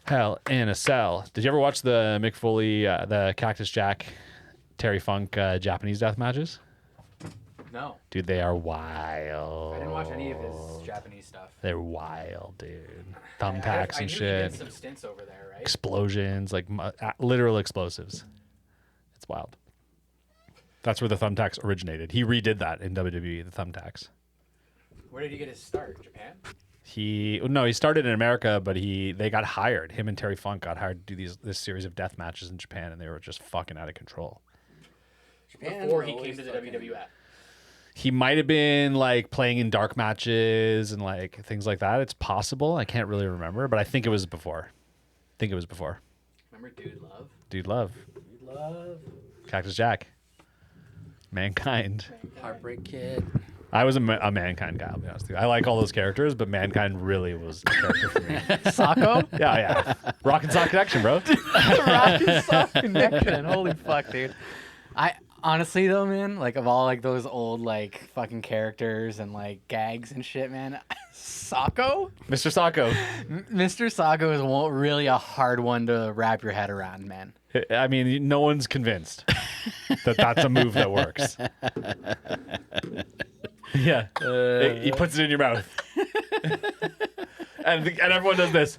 Hell in a Cell. Did you ever watch the Mick Foley, the Cactus Jack, Terry Funk Japanese death matches? No. Dude, they are wild. I didn't watch any of his Japanese stuff. They're wild, dude. Thumbtacks I and knew shit. He did some stints over there, right? Explosions, like literal explosives. It's wild. That's where the thumbtacks originated. He redid that in WWE, the thumbtacks. Where did he get his start? Japan? He started in America, but they got hired. Him and Terry Funk got hired to do this series of death matches in Japan, and they were just fucking out of control. Before he came to the WWF. He might have been like playing in dark matches and like things like that. It's possible. I can't really remember, but I think it was before. Remember Dude Love? Dude Love. Dude Love. Cactus Jack. Mankind. Heartbreak Kid. I was a Mankind guy, I'll be honest with you. I like all those characters, but Mankind really was the character for me. Socko? Yeah. Rock and Sock Connection, bro. Rock and Sock Connection. Holy fuck, dude. Honestly though, man, like of all like those old like fucking characters and like gags and shit, man, Socko? Mr. Socko. Mr. Socko is really a hard one to wrap your head around, man. I mean, no one's convinced that that's a move that works. Yeah. He puts it in your mouth. and everyone does this.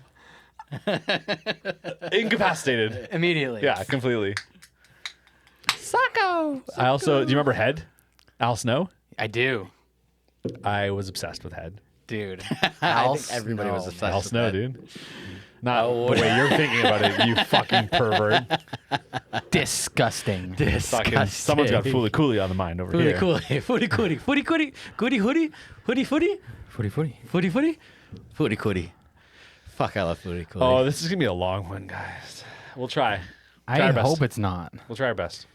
Incapacitated. Immediately. Yeah, completely. Socko! I also, do you remember Head? Al Snow? I do. I was obsessed with Head. Dude. I think everybody was obsessed Al with Snow, that. dude. Not the way you're thinking about it, you fucking pervert. Disgusting. Fucking, someone's got Fooly Cooley on the mind over here. Footy cootie. Footy cootie. Goody hoodie. Hoodie footy. Footy footy. Footy footy. Footy cootie. Fuck, I love Footy cootie. Oh, this is going to be a long one, guys. We'll try. I our best. hope it's not. We'll try our best.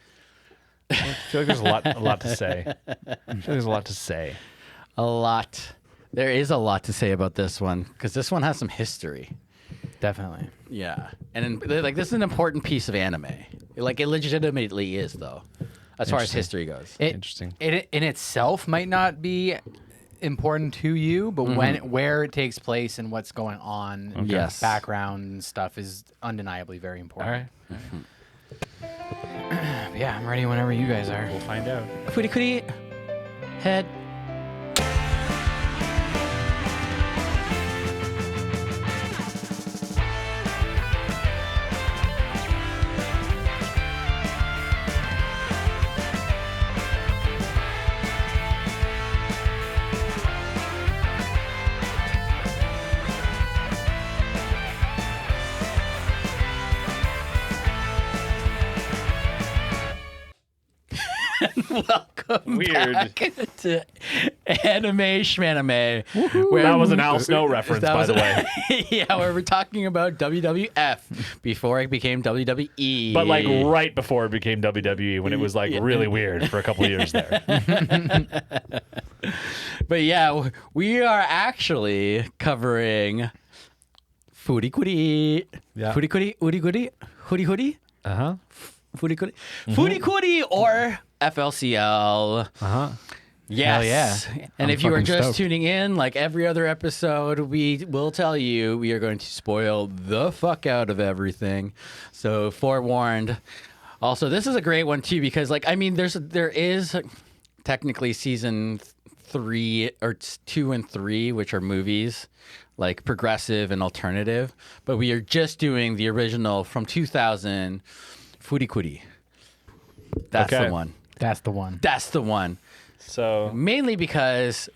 I feel like there's a lot to say. There's a lot to say. A lot. There is a lot to say about this one because this one has some history. Definitely. Yeah, and like this is an important piece of anime. Like it legitimately is, though, as far as history goes. Interesting. It in itself might not be important to you, but where it takes place and what's going on, Yes. background and stuff is undeniably very All important. right. Yeah, I'm ready whenever you guys are. We'll find out. Footy cootie. Head. Welcome Weird. back to Anime Shmanime. That was an Al Snow reference, by the way. Yeah, where we're talking about WWF before it became WWE. But like right before it became WWE, when it was like really weird for a couple of years there. But yeah, we are actually covering Footy Cootie. Yeah. Footy Cootie, Woody Goody, Hoodie Hoodie, Uh-huh. Footy Cootie. Footy Cootie or FLCL. Uh-huh. Yes. Hell yeah. And I'm if you are fucking just stoked. tuning in, like every other episode, we will tell you we are going to spoil the fuck out of everything. So forewarned. Also, this is a great one too because, like, I mean, there is technically season 3 or 2 and 3, which are movies, like progressive and alternative. But we are just doing the original from 2000, Footy Cootie. That's Okay. the one. That's the one. That's the one. So Mainly because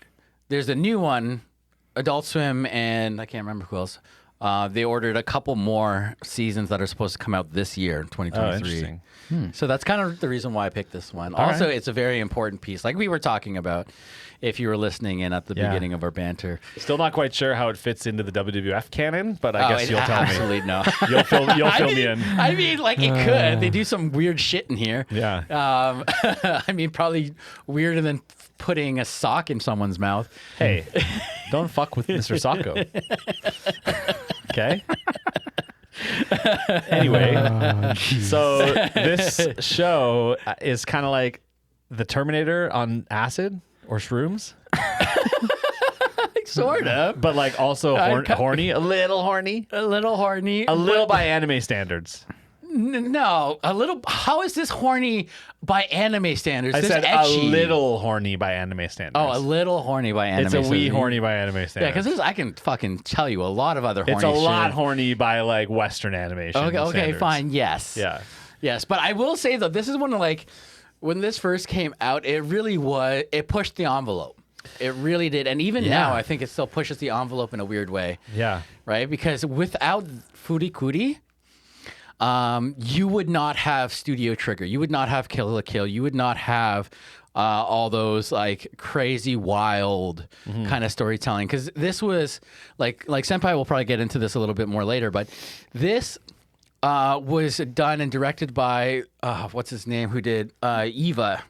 there's a new one, Adult Swim, and I can't remember who else. They ordered a couple more seasons that are supposed to come out this year, 2023. interesting. So that's kind of the reason why I picked this one. All Also, right. it's a very important piece, like we were talking about, if you were listening in at the Yeah. beginning of our banter. Still not quite sure how it fits into the WWF canon, but I guess you'll tell me. Absolutely no. You'll fill me in. I mean, like it could. They do some weird shit in here. Yeah. I mean, probably weirder than putting a sock in someone's mouth. Hey, don't fuck with Mr. Socko. Okay? Anyway, so this show is kind of like the Terminator on acid or shrooms. sort of. but like also horny, a little horny, A little horny. a little by anime standards. No, a little. How is this horny by anime standards? I This said etchy. a little horny by anime standards. Oh, a little horny by anime It's a wee standards. horny by anime Yeah, standards. because I can fucking tell you a lot of other horny it's a lot shit. horny by like Western animation. Okay, standards. fine. Yes. Yeah. Yes, but I will say though, this is one of like when this first came out, it really was. It pushed the envelope. It really did, and even now, I think it still pushes the envelope in a weird way. Yeah. Right, because without Furikuri, you would not have Studio Trigger. You would not have Kill la Kill. You would not have all those like crazy, wild kind of storytelling. Because this was like Senpai will probably get into this a little bit more later, but this was done and directed by what's his name? Who did Eva?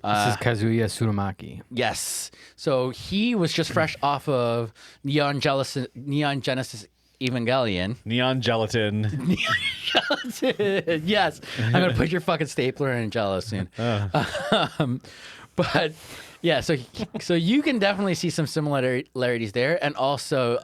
This is Kazuya Tsurumaki. Yes. So he was just fresh off of Neon Genesis Evangelion. Neon gelatin. Yes. I'm going to put your fucking stapler in Jello soon. But yeah, so you can definitely see some similarities there. And also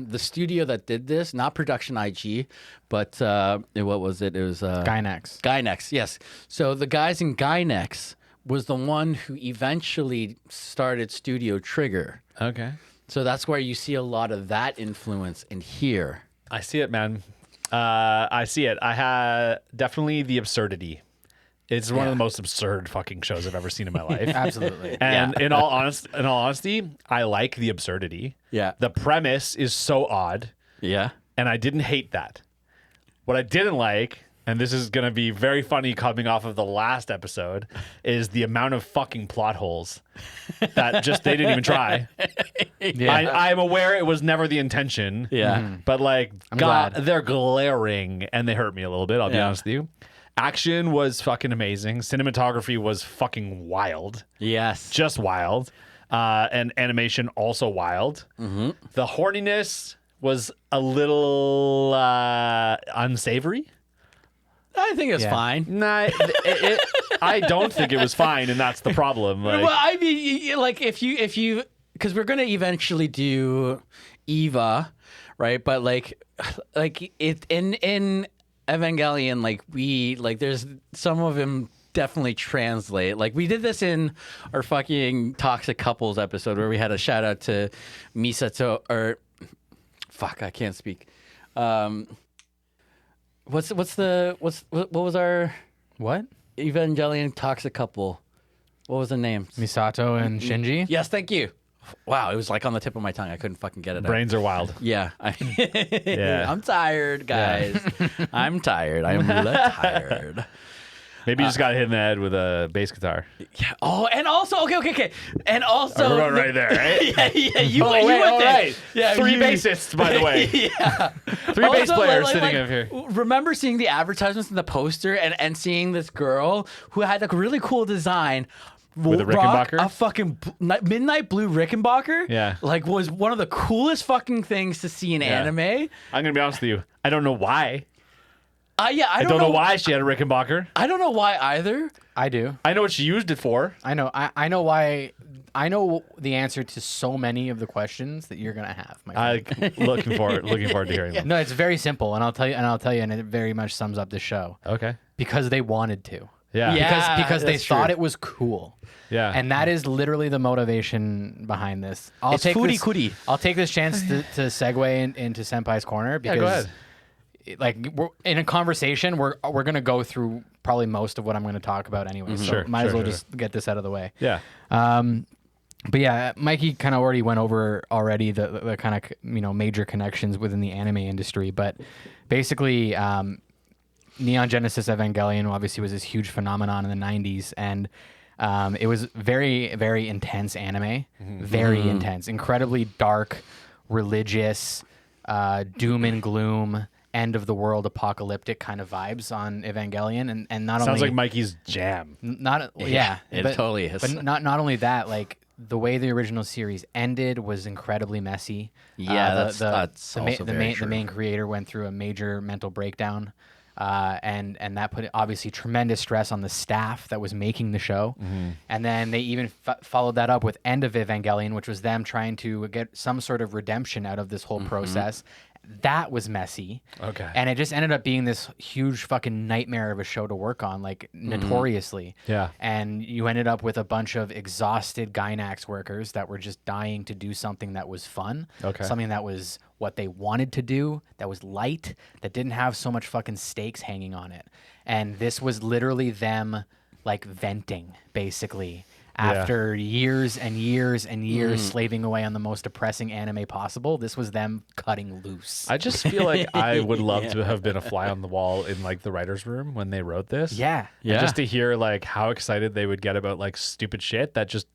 the studio that did this, not Production IG, but what was it? It was Gainax. Gainax, yes. So the guys in Gainax was the one who eventually started Studio Trigger. Okay. So that's where you see a lot of that influence in here. I see it, man. I see it. I had definitely the absurdity. It's one of the most absurd fucking shows I've ever seen in my life. Absolutely. And in all honesty, I like the absurdity. Yeah. The premise is so odd, Yeah. and I didn't hate that. What I didn't like, and this is going to be very funny coming off of the last episode, is the amount of fucking plot holes that just they didn't even try. Yeah. I'm aware it was never the intention. Yeah. But like, glad. they're glaring and they hurt me a little bit. I'll be honest with you. Action was fucking amazing. Cinematography was fucking wild, Yes. just wild, and animation also wild. Mm-hmm. The horniness was a little unsavory. I think it's Yeah. fine. Nah, I don't think it was fine, and that's the problem. Like, Well, I mean, like if you, because we're gonna eventually do Eva, right? But like it in Evangelion, like there's some of them definitely translate. Like we did this in our fucking Toxic Couples episode where we had a shout out to Misato or fuck, I can't speak. What was our What? Evangelion toxic couple? What was the name? Misato and Shinji? Yes, thank you. Wow, it was like on the tip of my tongue. I couldn't fucking get it out. brains are wild. Yeah. Yeah. I'm tired, guys. I'm tired. I'm tired. Maybe you just got hit in the head with a bass guitar. Yeah. Oh, and also, okay. And also. We're going right there, right? yeah. You Oh, went wait, all there. right. Yeah, 3 you- bassists, by the way. Yeah. 3 bass Also, players like, sitting over here. Remember seeing the advertisements in the poster and seeing this girl who had like a really cool design. With a rock Rickenbacker? a fucking midnight blue Rickenbacker. Yeah. Like was one of the coolest fucking things to see in anime. I'm going to be honest with you. I don't know why. Yeah, I I don't know why she had a Rickenbacker. I don't know why either. I do. I know what she used it for. I know. I know why. I know the answer to so many of the questions that you're gonna have. My friend. Looking forward to hearing them. No, it's very simple, and I'll tell you, and it very much sums up the show Okay. because they wanted to. Yeah. Yeah. Because they that's thought true. it was cool. Yeah. And that is literally the motivation behind this. It's foodie cootie. I'll take this chance to segue into Senpai's Corner because, go ahead. like, we're, in a conversation, we're gonna go through probably most of what I'm gonna talk about anyway. So Sure, might as sure, well sure. just get this out of the way. Yeah. But yeah, Mikey kind of already went over the kind of major connections within the anime industry. But basically, Neon Genesis Evangelion obviously was this huge phenomenon in the 90s, and it was very, very intense anime, very intense, incredibly dark, religious, doom and gloom, end of the world, apocalyptic kind of vibes on Evangelion, and not Sounds only like Mikey's jam. It totally is. but not only that, like the way the original series ended was incredibly messy. Yeah, that's the also very the true. main creator went through a major mental breakdown and that put obviously tremendous stress on the staff that was making the show. And then they even followed that up with End of Evangelion, which was them trying to get some sort of redemption out of this whole process. That was messy. Okay. And it just ended up being this huge fucking nightmare of a show to work on, like notoriously. Yeah. And you ended up with a bunch of exhausted Gynax workers that were just dying to do something that was fun. Okay. Something that was what they wanted to do, that was light, that didn't have so much fucking stakes hanging on it. And this was literally them like venting, basically. After years and years and years slaving away on the most depressing anime possible, this was them cutting loose. I just feel like I would love to have been a fly on the wall in like the writer's room when they wrote this. Yeah. And just to hear like how excited they would get about like stupid shit that just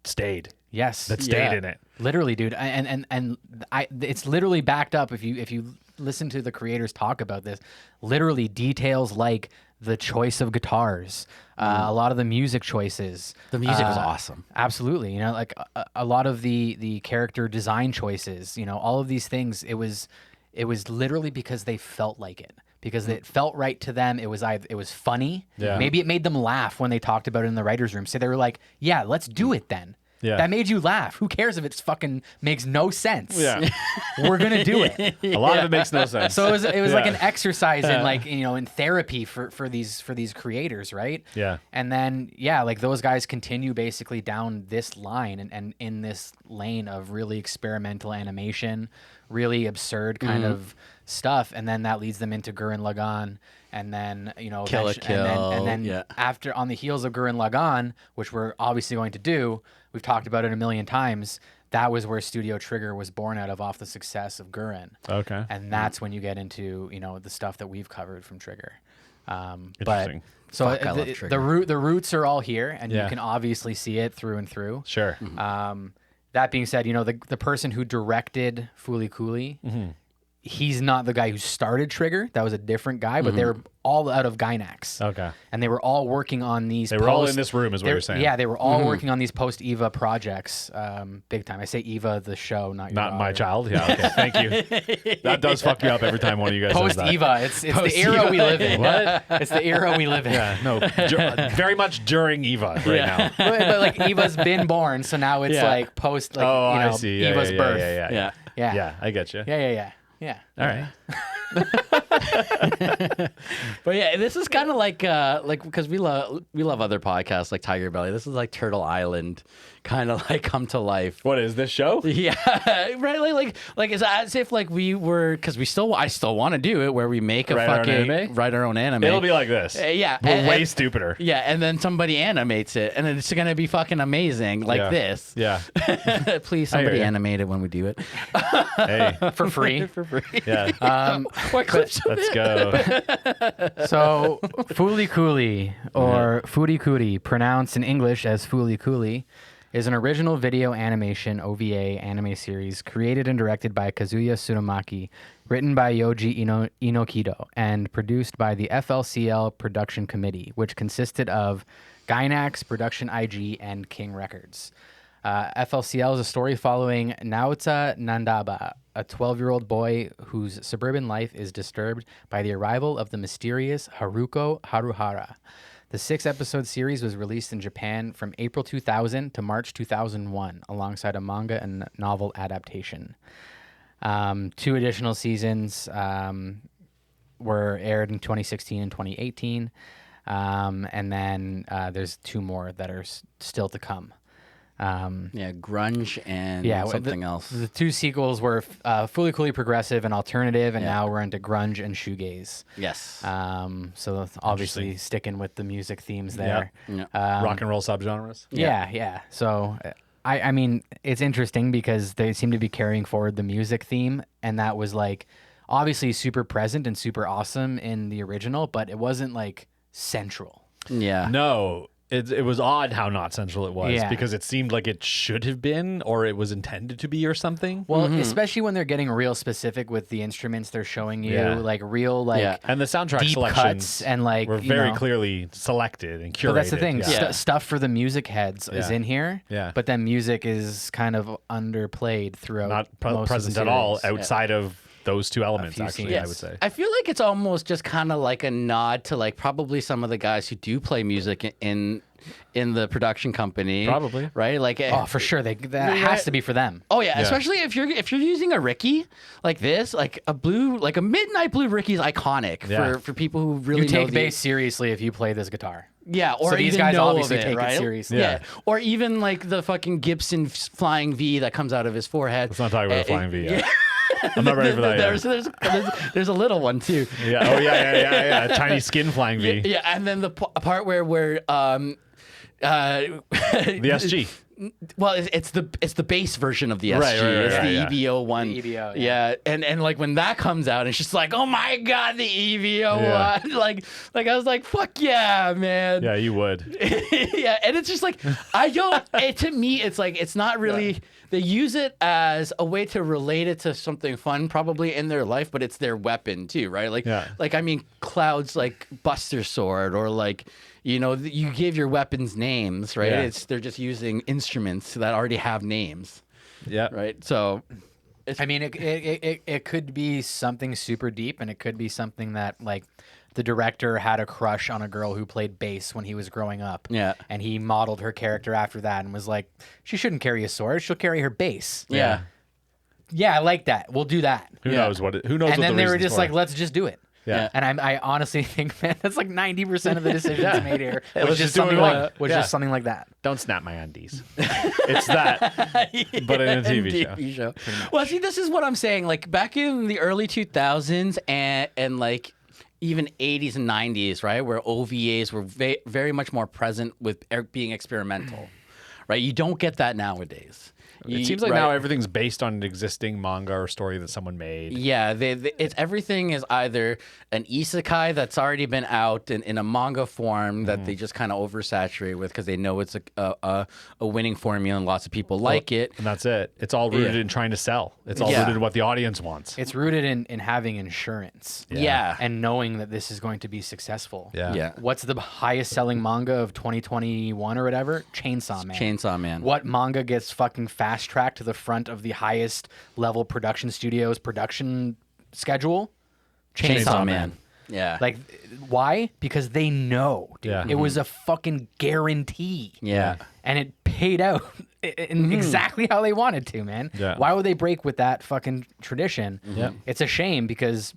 stayed. Yes. That stayed in it. Literally, dude. It's literally backed up if you listen to the creators talk about this. Literally details like the choice of guitars, a lot of the music choices. The music was awesome. Absolutely. You know, like a lot of the character design choices, you know, all of these things, it was literally because they felt like it. Because it felt right to them. It was funny. Yeah. Maybe it made them laugh when they talked about it in the writer's room. So they were like, yeah, let's do it then. Yeah. That made you laugh. Who cares if it's fucking makes no sense? Yeah. We're gonna do it. A lot of it makes no sense. So it was like an exercise in like, you know, in therapy for these creators, right? Yeah. And then like those guys continue basically down this line and in this lane of really experimental animation, really absurd kind of stuff, and then that leads them into Gurren Lagann, and then Kill la Kill, and then after, on the heels of Gurren Lagann, which we're obviously going to do, we've talked about it a million times. That was where Studio Trigger was born out of, off the success of Gurren. Okay. And that's when you get into the stuff that we've covered from Trigger. Interesting. But so Fuck, I love Trigger. the roots are all here, and Yeah. you can obviously see it through and through. Sure. That being said, the person who directed Fooly Cooly, he's not the guy who started Trigger. That was a different guy, but they were all out of Gynax. Okay. And they were all working on these. They were all in this room, is what you're saying. Yeah, they were all working on these post-EVA projects, big time. I say EVA, the show, not your Not my daughter. child. Yeah. Okay. Thank you. That does fuck you up every time one of you guys says that. Post-EVA, it's the era we live in. What? It's the era we live in. Yeah. No. Very much during Eva right now. But like Eva's been born, so now it's Yeah. like post, like Oh, I see. Yeah, Eva's yeah, birth. Yeah. Yeah. Yeah. I get you. Yeah. All right. But yeah, this is kind of like because we love other podcasts like Tiger Belly. This is like Turtle Island, kind of like come to life. What is this show? Yeah, right. Like it's as if like we were, because I still want to do it where we make a Write our own fucking anime? write our own anime. It'll be like this. Yeah, We're way stupider. Yeah, and then somebody animates it, and it's gonna be fucking amazing, like Yeah. this. Yeah. Please, I hear somebody ya. animate it when we do it. Hey. For free. For free. Yeah. What clips of Let's it? go. So, Fooly Cooly, or Foodie Cootie, pronounced in English as Fooly Cooly, is an original video animation OVA anime series created and directed by Kazuya Tsurumaki, written by Yoji Inokido, and produced by the FLCL Production Committee, which consisted of Gynax, Production IG, and King Records. FLCL is a story following Naota Nandaba, a 12-year-old boy whose suburban life is disturbed by the arrival of the mysterious Haruko Haruhara. The 6-episode series was released in Japan from April 2000 to March 2001, alongside a manga and novel adaptation. 2 additional seasons were aired in 2016 and 2018, and then there's 2 more that are still to come. Yeah, grunge and well, something else. The 2 sequels were Fully Coolly Progressive and Alternative, and now we're into grunge and shoegaze. Yes. So that's obviously sticking with the music themes there. Yeah. Rock and roll subgenres. Yeah. So I mean, it's interesting because they seem to be carrying forward the music theme, and that was like obviously super present and super awesome in the original, but it wasn't like central. Yeah. No. It was odd how not central it was, Yeah. because it seemed like it should have been, or it was intended to be, or something. Well, especially when they're getting real specific with the instruments they're showing you, Yeah. like real like Yeah. And the soundtrack deep selections cuts and like were you very know. clearly selected and curated. But that's the thing. Yeah. Stuff for the music heads is Yeah. in here. Yeah. But then music is kind of underplayed throughout. Not most of the present at all series. outside of those two elements, few actually, scenes. I would say. I feel like it's almost just kind of like a nod to like probably some of the guys who do play music in the production company. Probably. Right? Like Oh, for sure. That has to be for them. Oh yeah, especially if you're using a Ricky like this, like a midnight blue Ricky is iconic Yeah. for people who really You take know bass seriously if you play this guitar. Yeah, or So these even guys know obviously of it, take it right? seriously. Yeah. Or even like the fucking Gibson flying V that comes out of his forehead. Let's not talk about the flying V yet. I'm not ready for that yet. There's a little one too. Yeah. Oh, yeah. Tiny skin flying V. Yeah, and then the part where The SG. well, it's the bass version of the SG. Right, It's the yeah. EVO one. The EVO, yeah. And like when that comes out, it's just like, oh my god, the EVO Yeah. one. Like I was like, fuck yeah, man. Yeah, you would. Yeah, and it's just like to me, it's like it's not really. They use it as a way to relate it to something fun, probably in their life, but it's their weapon too, right? Like I mean, Cloud's like Buster Sword, or like, you know, you give your weapons names, right? Yeah. They're just using instruments that already have names, Yeah. right? So, I mean, it could be something super deep, and it could be something that like the director had a crush on a girl who played bass when he was growing up. Yeah. And he modeled her character after that and was like, she shouldn't carry a sword. She'll carry her bass. yeah. Yeah, I like that. We'll do that. Who knows what? Who knows? And what then the they were reasons just for like, it. let's just do it. Yeah. And I honestly think, man, that's like 90% of the decisions made here. let's Was just just do what something we like want. was Yeah. just something like that. Don't snap my undies. It's that, but in a TV show. Well, see, this is what I'm saying. Like back in the early 2000s and like even 80s and 90s, right, where OVAs were very much more present with being experimental, right? You don't get that nowadays. It seems like now everything's based on an existing manga or story that someone made. Yeah, it's everything is either an isekai that's already been out in a manga form that they just kind of oversaturate with because they know it's a winning formula and lots of people like it. And that's it. It's all rooted in trying to sell. It's all rooted in what the audience wants. It's rooted in having insurance. Yeah. And knowing that this is going to be successful. Yeah. Yeah. What's the highest selling manga of 2021 or whatever? Chainsaw Man. Chainsaw Man. What manga gets fucking fast tracked to the front of the highest level production studios production schedule? Chainsaw Man. Yeah. Like, why? Because they know, dude. Yeah. It was a fucking guarantee. Yeah. And it paid out in exactly how they wanted to, man. Yeah. Why would they break with that fucking tradition? Yeah. It's a shame because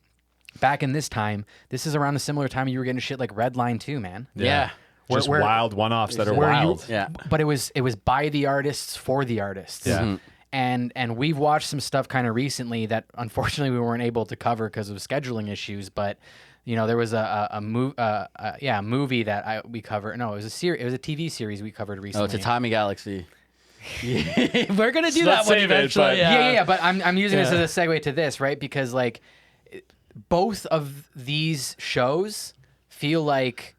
back in this time, this is around a similar time you were getting shit like Redline too, man. Yeah. Just Where- wild one-offs that are Where you- wild. Yeah. But it was by the artists for the artists. Yeah. And we've watched some stuff kind of recently that unfortunately we weren't able to cover because of scheduling issues. But you know, there was a movie that we covered. No, it was a series. It was a TV series we covered recently. Oh, it's a Tommy Galaxy. We're gonna do Let's that one save it, eventually. but- Yeah. But I'm using this as a segue to this, right? Because like both of these shows feel like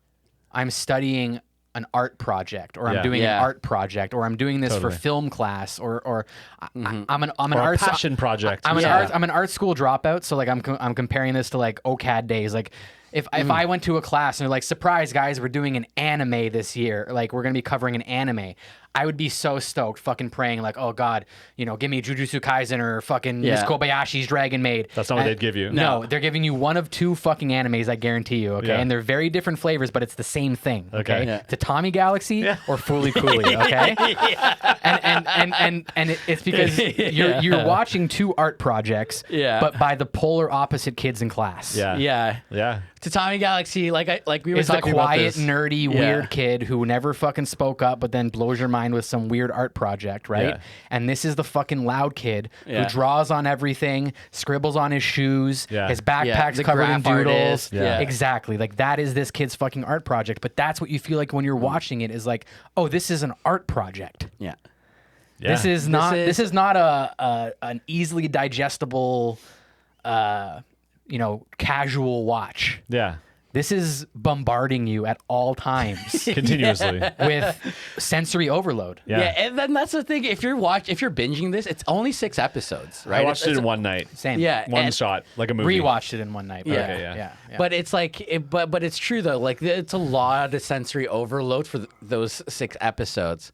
I'm studying an art project, or I'm Yeah. doing Yeah. an art project, or I'm doing this Totally. for film class, or I'm an Or a art passion project. I'm an Yeah. I'm an art school dropout, so like I'm comparing this to like OCAD days. Like if I went to a class and they're like, surprise guys, we're doing an anime this year. Like we're gonna be covering an anime. I would be so stoked, fucking praying like, oh God, you know, give me Jujutsu Kaisen or fucking Miss Yeah. Kobayashi's Dragon Maid. That's not what they'd give you. No, they're giving you one of two fucking animes, I guarantee you, okay? Yeah. And they're very different flavors, but it's the same thing, okay? Okay. Yeah. To Tommy Galaxy or Fooly Cooley, okay? And it's because you're watching two art projects, Yeah. but by the polar opposite kids in class. Yeah. Yeah. Yeah. To Tommy Galaxy, like we were It's the talking about quiet, this. nerdy, weird kid who never fucking spoke up, but then blows your mind with some weird art project, right? Yeah. And this is the fucking loud kid Yeah. who draws on everything, scribbles on his shoes, Yeah. his backpack's the covered in graph doodles. artist. Yeah. Exactly. Like that is this kid's fucking art project. But that's what you feel like when you're watching it is like, oh, this is an art project. Yeah. Yeah. This is not is- this is not an easily digestible casual watch. Yeah. This is bombarding you at all times Continuously. with sensory overload. Yeah. And then that's the thing. If you're binging this, it's only 6 episodes, right? I watched it in one night. Same. Yeah, One and- shot, like a movie. Rewatched it in one night. Yeah. Okay, yeah. yeah. But it's like, but it's true though. Like it's a lot of sensory overload for those 6 episodes,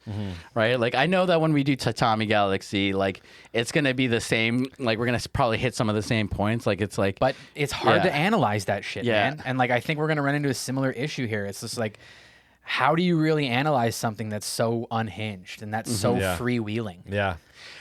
right? Like I know that when we do Tatami Galaxy, like it's gonna be the same. Like we're gonna probably hit some of the same points. Like it's like, But it's hard Yeah. to analyze that shit, Yeah. man. And like I think we're gonna run into a similar issue here. It's just like, how do you really analyze something that's so unhinged and that's so Yeah. freewheeling? Yeah.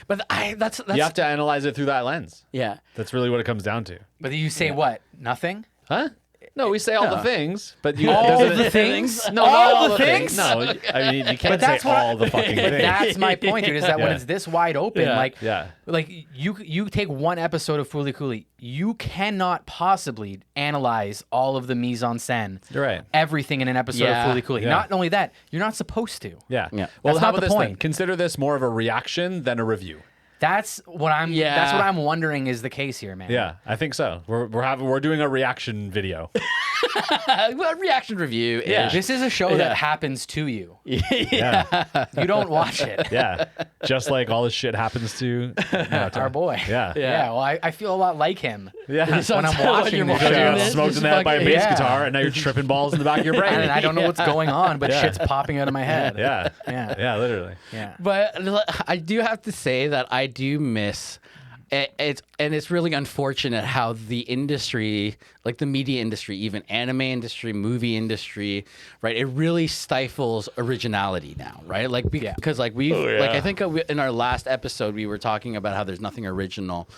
but that's You have to analyze it through that lens. yeah. That's really what it comes down to. But you say what? Nothing? Huh? No, we say all the things, but you All doesn't- the things? No, All not all the the things. things? No, I mean you can't say that's what all the fucking But things. that's my point, dude. Is that when Yeah. it's this wide open, Yeah. like, Yeah. like you take one episode of Fooly Cooly, you cannot possibly analyze all of the mise en scène, You're right. everything in an episode Yeah. of Fooly Cooly. Yeah. Not only that, you're not supposed to. Yeah. Yeah. Well, That's how not about the this then? point. Consider this more of a reaction than a review. That's what I'm. Yeah. That's what I'm wondering is the case here, man. Yeah, I think so. We're doing a reaction video. Well, reaction review. Yeah. This is a show Yeah. that happens to you. Yeah. You don't watch it. Yeah. Just like all this shit happens to Our boy. Yeah. Yeah. Well, I feel a lot like him. Yeah. When I'm watching you're this You show. got this, smoked this in the head by a fucking- bass Yeah. guitar, and now you're tripping balls in the back of your brain. And I don't know what's going on, but Yeah. shit's popping out of my head. Yeah. Yeah. Yeah, literally. Yeah. But I do have to say that I do miss it's really unfortunate how the industry, like the media industry, even anime industry, movie industry, right? It really stifles originality now, right? Like because like we've like I think in our last episode we were talking about how there's nothing original.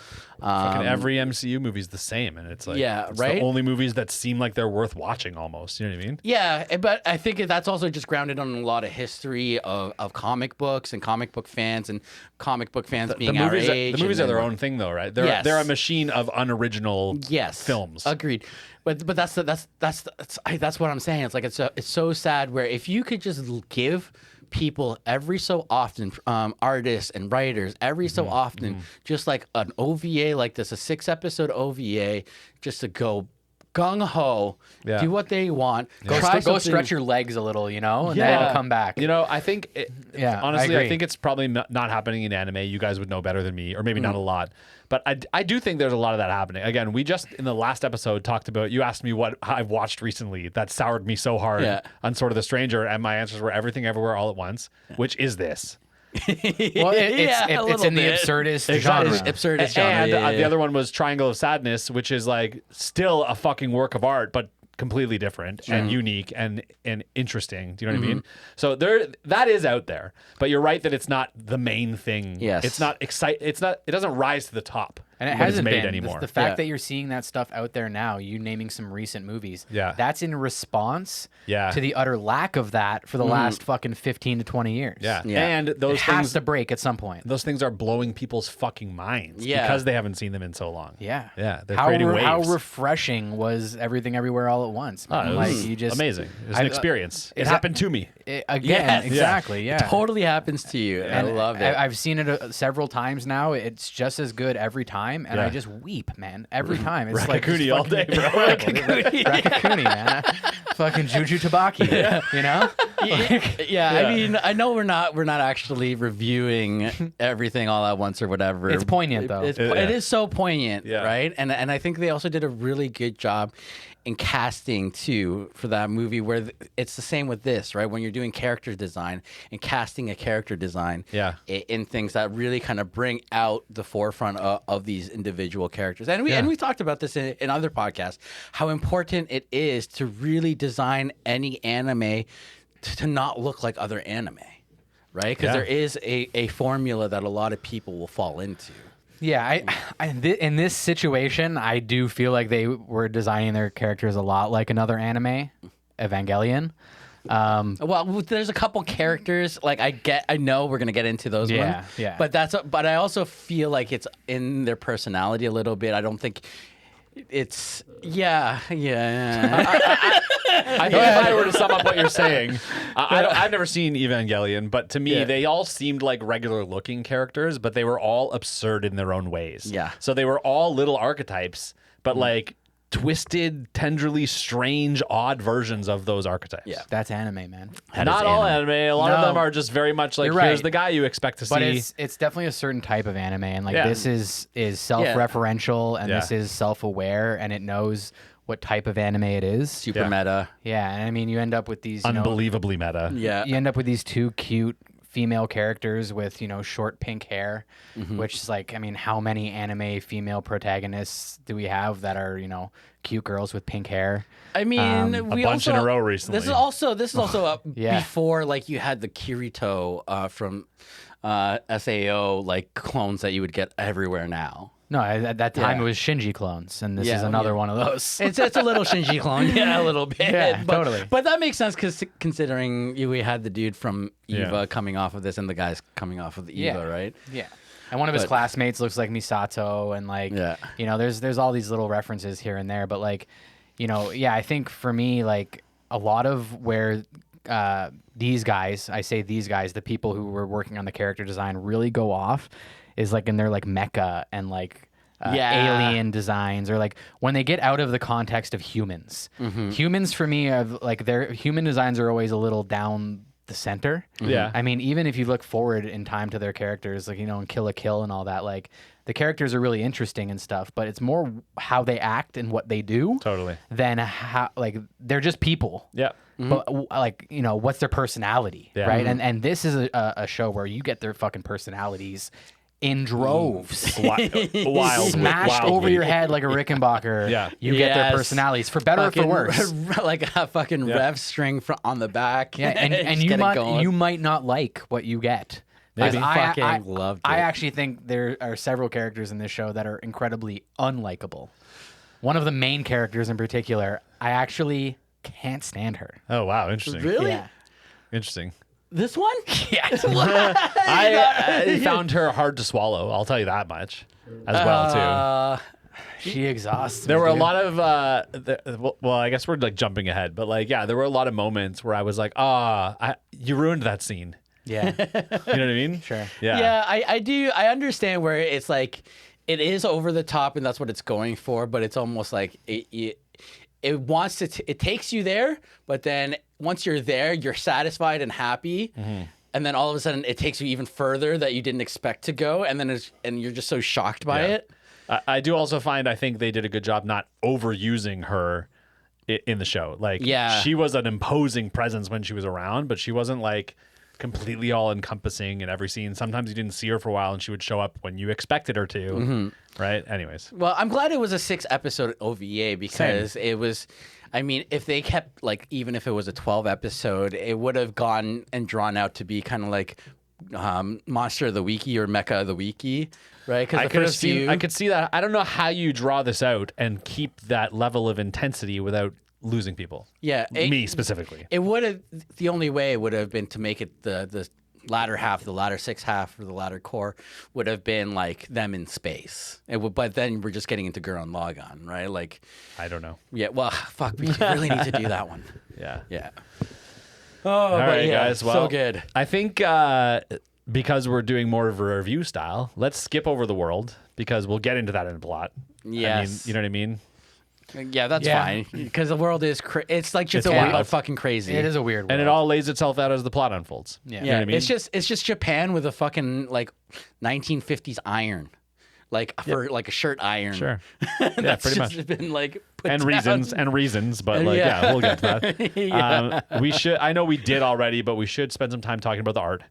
Fucking every MCU movie's the same, and it's like Yeah, it's right? the only movies that seem like they're worth watching almost. You know what I mean? Yeah, but I think that's also just grounded on a lot of history of comic books and comic book fans being our age. The movies and are their then- own thing, though, right? They're Yes. they're a machine of unoriginal films. Agreed. But that's what I'm saying. It's like it's so sad where if you could just give people every so often, artists and writers every so often, just like an OVA like this, a 6-episode OVA, just to go gung ho, Yeah. do what they want, Go, try go something- stretch your legs a little, and then it'll come back. You know, I think, Yeah, I honestly, I agree. think it's probably not happening in anime. You guys would know better than me, or maybe not a lot. But I do think there's a lot of that happening. Again, we just, in the last episode, talked about, you asked me what I've watched recently that soured me so hard Yeah. on Sort of the Stranger, and my answers were Everything Everywhere All at Once, which is this. Well, Yeah, a it's little in the bit. absurdist Exactly. genre. Absurdist genre. And yeah, the yeah. other one was Triangle of Sadness, which is like still a fucking work of art, but completely different and unique and interesting. Do you know what I mean? So that is out there, but you're right that it's not the main thing. Yes. It's not it doesn't rise to the top. And it when hasn't it's made been anymore. The fact Yeah. that you're seeing that stuff out there now, you naming some recent movies, Yeah. that's in response Yeah. to the utter lack of that for the last fucking 15 to 20 years. Yeah. Yeah. And It those has things to break at some point. those things are blowing people's fucking minds Yeah. because they haven't seen them in so long. Yeah. Yeah, they're how, creating how waves. refreshing was Everything Everywhere All at Once? Oh, Man? it Like was you just amazing. It was an experience. It that- happened to me. again, Yes. exactly. Yeah. Totally happens to you. And I love it. I've seen it several times now. It's just as good every time, and Yeah. I just weep, man, every time. It's like Raccoonie just all day, fucking- bro. Raccoonie, man. Fucking Juju Tabaki, you know? yeah, I mean, I know we're not actually reviewing everything all at once or whatever. It's poignant, though. It is so poignant, Yeah. right? And I think they also did a really good job in casting too for that movie. Where it's the same with this, right? When you're doing character design and casting a character design, Yeah. in things that really kind of bring out the forefront of these individual characters. And we talked about this in other podcasts, how important it is to really design any anime to not look like other anime, right? Because Yeah. there is a formula that a lot of people will fall into. Yeah, in this situation, I do feel like they were designing their characters a lot like another anime, Evangelion. Well, there's a couple characters like I know we're gonna get into those Yeah, ones. yeah. But I also feel like it's in their personality a little bit. I don't think it's yeah. I think if I were to sum up what you're saying, I've never seen Evangelion, but to me, Yeah. they all seemed like regular looking characters, but they were all absurd in their own ways. Yeah. So they were all little archetypes, but like twisted, tenderly strange, odd versions of those archetypes. Yeah. That's anime, man. Not all anime. A lot of No. them are just very much like, You're right. here's the guy you expect to But see. it's definitely a certain type of anime, and like Yeah. this is self-referential, and Yeah. this is self-aware, and it knows what type of anime it is. Super Yeah. meta. Yeah, and I mean, you end up with these Unbelievably meta. Yeah. you end up with these two cute female characters with short pink hair, which is like, I mean, how many anime female protagonists do we have that are cute girls with pink hair? I mean, A we bunch also, in a row recently. This is also Yeah. before like you had the Kirito from SAO like clones that you would get everywhere now. No, at that time Yeah. it was Shinji clones, and this Yeah, is another yeah. one of those. It's a little Shinji clone, yeah, a little bit. Yeah, but, totally. But that makes sense because considering we had the dude from Eva Yeah. coming off of this and the guys coming off of Eva, Yeah. right? Yeah. And one of his But- classmates looks like Misato, and like, Yeah. there's all these little references here and there, but like, yeah, I think for me, like a lot of where these guys, I say these guys, the people who were working on the character design really go off is like in their like mecha and like Yeah. alien designs, or like when they get out of the context of humans. Humans for me are like their human designs are always a little down the center. Yeah. I mean, even if you look forward in time to their characters, like, in Kill la Kill and all that, like the characters are really interesting and stuff, but it's more how they act and what they do Totally. than how, like, they're just people. Yeah. But like, what's their personality, Yeah. right? And this is a show where you get their fucking personalities in droves. Wild. Smashed over your head like a Rickenbacker. Yeah. You get their Yes. personalities, for better or for worse. like a fucking Yeah. rev string on the back. Yeah, and Just you get it might going. you might not like what you get. Maybe. I Fucking loved I it. actually think there are several characters in this show that are incredibly unlikable. One of the main characters in particular, I actually can't stand her. Oh, wow. Interesting. Really? Yeah. Interesting. This one? Yes. I found her hard to swallow. I'll tell you that much as well, too. She exhausts There me, were a dude. lot of well, I guess we're like jumping ahead, but like, yeah, there were a lot of moments where I was like, you ruined that scene. Yeah. You know what I mean? Sure. Yeah. Yeah, I do. I understand where it's like it is over the top and that's what it's going for, but it's almost like it wants to. It takes you there, but then once you're there, you're satisfied and happy. And then all of a sudden, it takes you even further that you didn't expect to go, and then you're just so shocked by Yeah. it. I do also find I think they did a good job not overusing her in the show. Like, Yeah. she was an imposing presence when she was around, but she wasn't like completely all encompassing in every scene. Sometimes you didn't see her for a while, and she would show up when you expected her to. Right? Anyways. Well, I'm glad it was a 6-episode OVA because it was. I mean, if they kept like, even if it was a 12 episode, it would have gone and drawn out to be kind of like Monster of the Weeky or Mecha of the Weeky, right? Because I could see that. I don't know how you draw this out and keep that level of intensity without losing people. yeah, Me specifically. It would have. The only way would have been to make it the latter half, the latter sixth half, or the latter core would have been like them in space. It would, but then we're just getting into Gurren Lagann, right? Like, I don't know. yeah. Well, fuck, we really need to do that one. Yeah. Yeah. Oh, All right, yeah, guys. Well, so good. I think because we're doing more of a review style, let's skip over the world because we'll get into that in a plot. Yes. I mean, you know what I mean? Yeah, that's Yeah. fine because the world is it's like just It's a wild. fucking crazy. It is a weird world. And it all lays itself out as the plot unfolds. Yeah. You know what I mean? It's just Japan with a fucking like 1950s iron, like for like a shirt iron. Sure. Yeah, That's pretty just much. been like put And down. reasons, but like, Yeah. yeah, we'll get to that. Yeah. We should, I know we did already, but we should spend some time talking about the art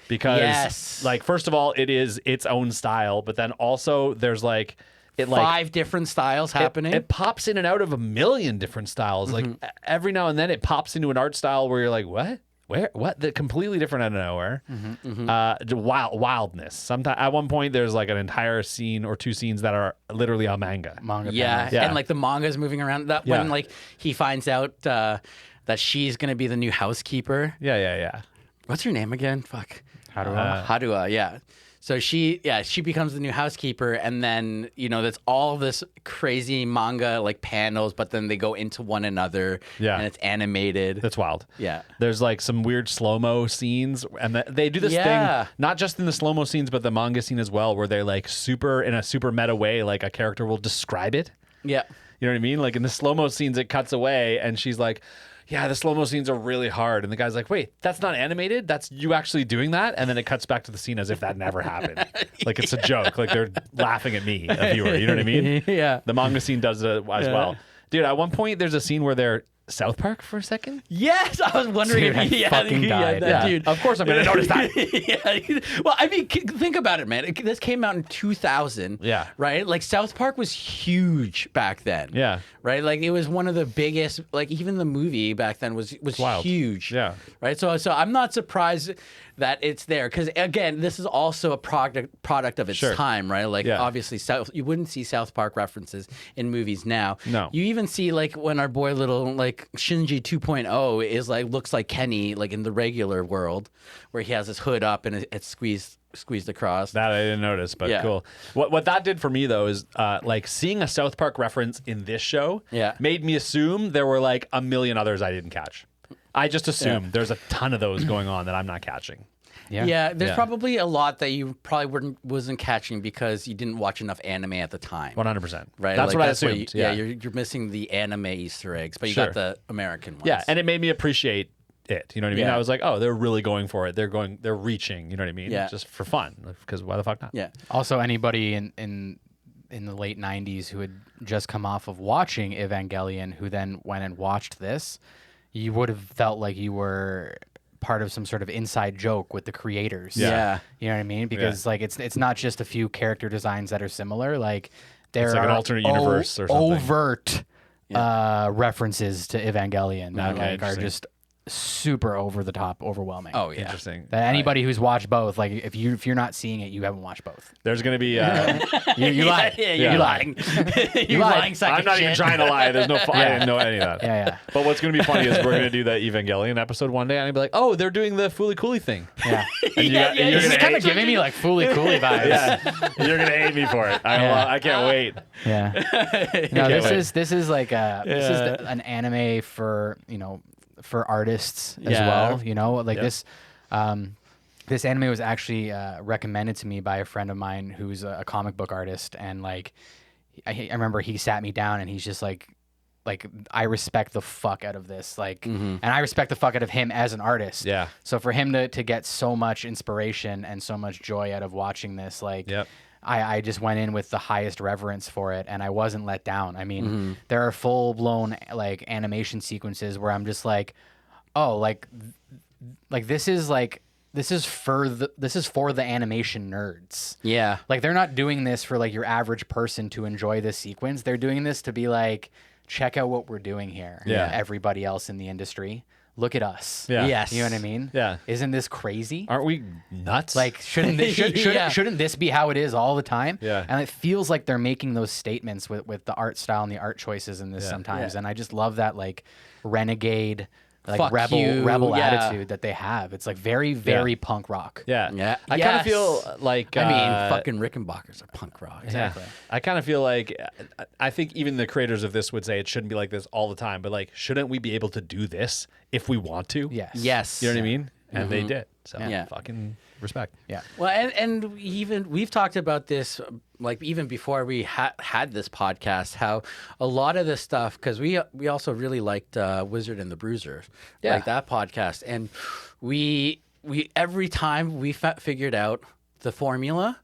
because Yes. like, first of all, it is its own style, but then also there's like, it like, 5 different styles happening. It pops in and out of a million different styles. Like every now and then it pops into an art style where you're like, what? Where? What? That completely different out of nowhere. Wildness. Sometimes at one point there's like an entire scene or 2 scenes that are literally a manga. manga. yeah. panels. Yeah. And like the manga's moving around. That Yeah. when like he finds out that she's gonna be the new housekeeper. Yeah. What's her name again? Fuck. Haruha. Hadua, yeah. So she becomes the new housekeeper, and then that's all this crazy manga like panels, but then they go into one another, Yeah. and it's animated. That's wild. Yeah. There's like some weird slow-mo scenes, and they do this Yeah. thing, not just in the slow-mo scenes, but the manga scene as well, where they're like in a super meta way, like a character will describe it. Yeah. You know what I mean? Like in the slow-mo scenes, it cuts away and she's like, yeah, the slow-mo scenes are really hard. And the guy's like, wait, that's not animated? That's you actually doing that? And then it cuts back to the scene as if that never happened. Like it's a joke. Like they're laughing at me, a viewer. You know what I mean? Yeah. The manga scene does it as well. Dude, at one point, there's a scene where they're South Park for a second. Yes, I was wondering Dude, if I fucking died. that dude. Of course I'm going to notice that. Yeah. Well, I mean, think about it, man. This came out in 2000. Yeah. Right? Like South Park was huge back then. Yeah. Right? Like it was one of the biggest, like even the movie back then was wild. huge. Yeah. Right? So I'm not surprised that it's there cuz again, this is also a product of its Sure. time, right? Like Yeah. obviously you wouldn't see South Park references in movies now. No. You even see like when our boy little like Shinji 2.0 is like looks like Kenny like in the regular world where he has his hood up and it's squeezed across. That I didn't notice, but Yeah. cool. What that did for me though is like seeing a South Park reference in this show made me assume there were like a million others I didn't catch. I just assumed there's a ton of those going on that I'm not catching. Yeah, there's Yeah. probably a lot that you probably wasn't catching because you didn't watch enough anime at the time. 100%. Right, That's like, what I where assumed. yeah, you're missing the anime Easter eggs, but you Sure. got the American ones. Yeah, and it made me appreciate it. You know what I mean? Yeah. I was like, oh, they're really going for it. They're reaching. You know what I mean? Yeah. Just for fun. Because why the fuck not? yeah, Also, anybody in the late '90s who had just come off of watching Evangelion, who then went and watched this, you would have felt like you were part of some sort of inside joke with the creators. Yeah. You know what I mean? Because like it's not just a few character designs that are similar. Like there like an are alternate universe or something. overt references to Evangelion that Okay, like are interesting. just super over the top, overwhelming. oh yeah, Interesting. That anybody who's watched both, like if you're not seeing it, you haven't watched both. There's going to be. You lied. Yeah, Yeah. you're lying. You're lied. lying. Sack I'm of not even shit. trying to lie. There's no. I didn't know any of that. Yeah. But what's going to be funny is we're going to do the Evangelion episode one day, and I'll be like, oh, they're doing the Fooly Cooly thing. Yeah. And Yeah, and yeah, you're This is gonna kind hate, of giving me like Fooly Cooly vibes. yeah, you're gonna hate me for it. I can't wait. Yeah. No, Can't wait. this is like this is Yeah. an anime for for artists as Yeah. well. You know, like Yep. this anime was actually recommended to me by a friend of mine who's a comic book artist, and like I remember he sat me down and he's just like I respect the fuck out of this, like, and I respect the fuck out of him as an artist. Yeah. So for him to get so much inspiration and so much joy out of watching this, like, Yep. I just went in with the highest reverence for it, and I wasn't let down. I mean, there are full blown like animation sequences where I'm just like, oh, like this is for the animation nerds. Yeah, Like they're not doing this for like your average person to enjoy this sequence. They're doing this to be like, check out what we're doing here. Yeah. Everybody else in the industry, look at us. Yeah. Yes. You know what I mean? Yeah. Isn't this crazy? Aren't we nuts? Like, shouldn't this, Yeah. shouldn't this be how it is all the time? Yeah. And it feels like they're making those statements with the art style and the art choices in this sometimes. Yeah. And I just love that like renegade, like Fuck rebel you, yeah. attitude that they have. It's like very, very punk rock. yeah. Yeah. I kind of Yes. feel like. I mean, fucking Rickenbackers are punk rock. Exactly. Yeah. I kind of feel like I think even the creators of this would say it shouldn't be like this all the time, but like, shouldn't we be able to do this if we want to? Yes. Yes. You know what I mean? And they did. So Yeah. fucking respect. Yeah. Well, and we've talked about this like even before we had this podcast, how a lot of this stuff, because we also really liked Wizard and the Bruiser, Yeah. like that podcast, and we every time we figured out the formula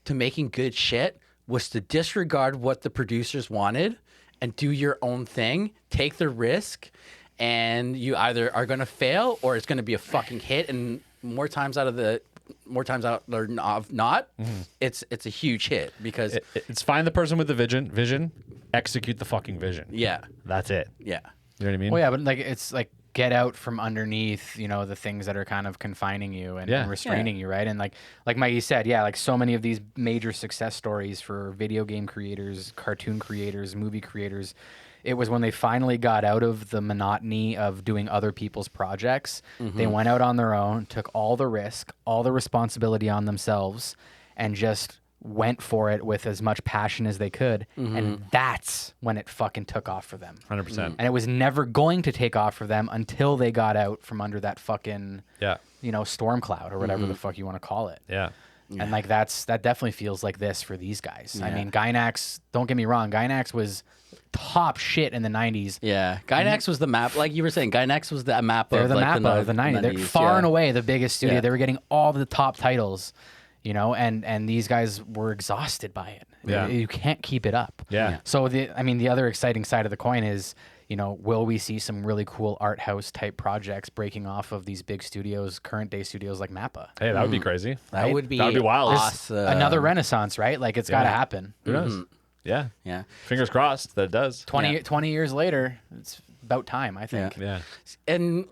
to making good shit was to disregard what the producers wanted and do your own thing, take the risk, and you either are going to fail or it's going to be a fucking hit, and more times out or not, it's a huge hit because It's find the person with the vision, execute the fucking vision. yeah, That's it. yeah, You know what I mean? Well, yeah, but like it's like get out from underneath, the things that are kind of confining you and, Yeah. and restraining you, right? And like Mikey said, yeah, like so many of these major success stories for video game creators, cartoon creators, movie creators, it was when they finally got out of the monotony of doing other people's projects. They went out on their own, took all the risk, all the responsibility on themselves, and just went for it with as much passion as they could. And that's when it fucking took off for them. 100%. And it was never going to take off for them until they got out from under that fucking, Yeah. storm cloud or whatever the fuck you want to call it. Yeah. And like that definitely feels like this for these guys. I mean, Gynax, don't get me wrong, Gynax was top shit in the 90s. Yeah, Gynax was the map, like you were saying. Gynax was the map They're of the like map of the 90s. They're far and away the biggest studio. Yeah. They were getting all the top titles, you know, and these guys were exhausted by it. Yeah. You can't keep it up. Yeah. So the other exciting side of the coin is, you know, will we see some really cool art house type projects breaking off of these big studios, current day studios like Mappa? Hey, that would be crazy. That would be wild. awesome. Another renaissance, right? Like it's got to happen. Who knows? Yeah. Yeah. Fingers crossed that it does. 20 years later, it's about time, I think. Yeah. And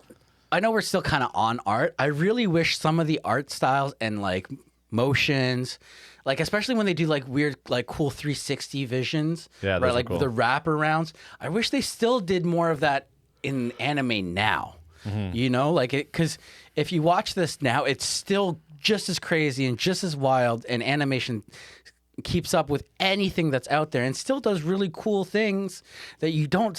I know we're still kind of on art. I really wish some of the art styles and like motions, like especially when they do like weird, like cool 360 visions, Yeah, right? those are Like cool. the wraparounds. I wish they still did more of that in anime now. You know, like it, because if you watch this now, it's still just as crazy and just as wild, and animation keeps up with anything that's out there and still does really cool things that you don't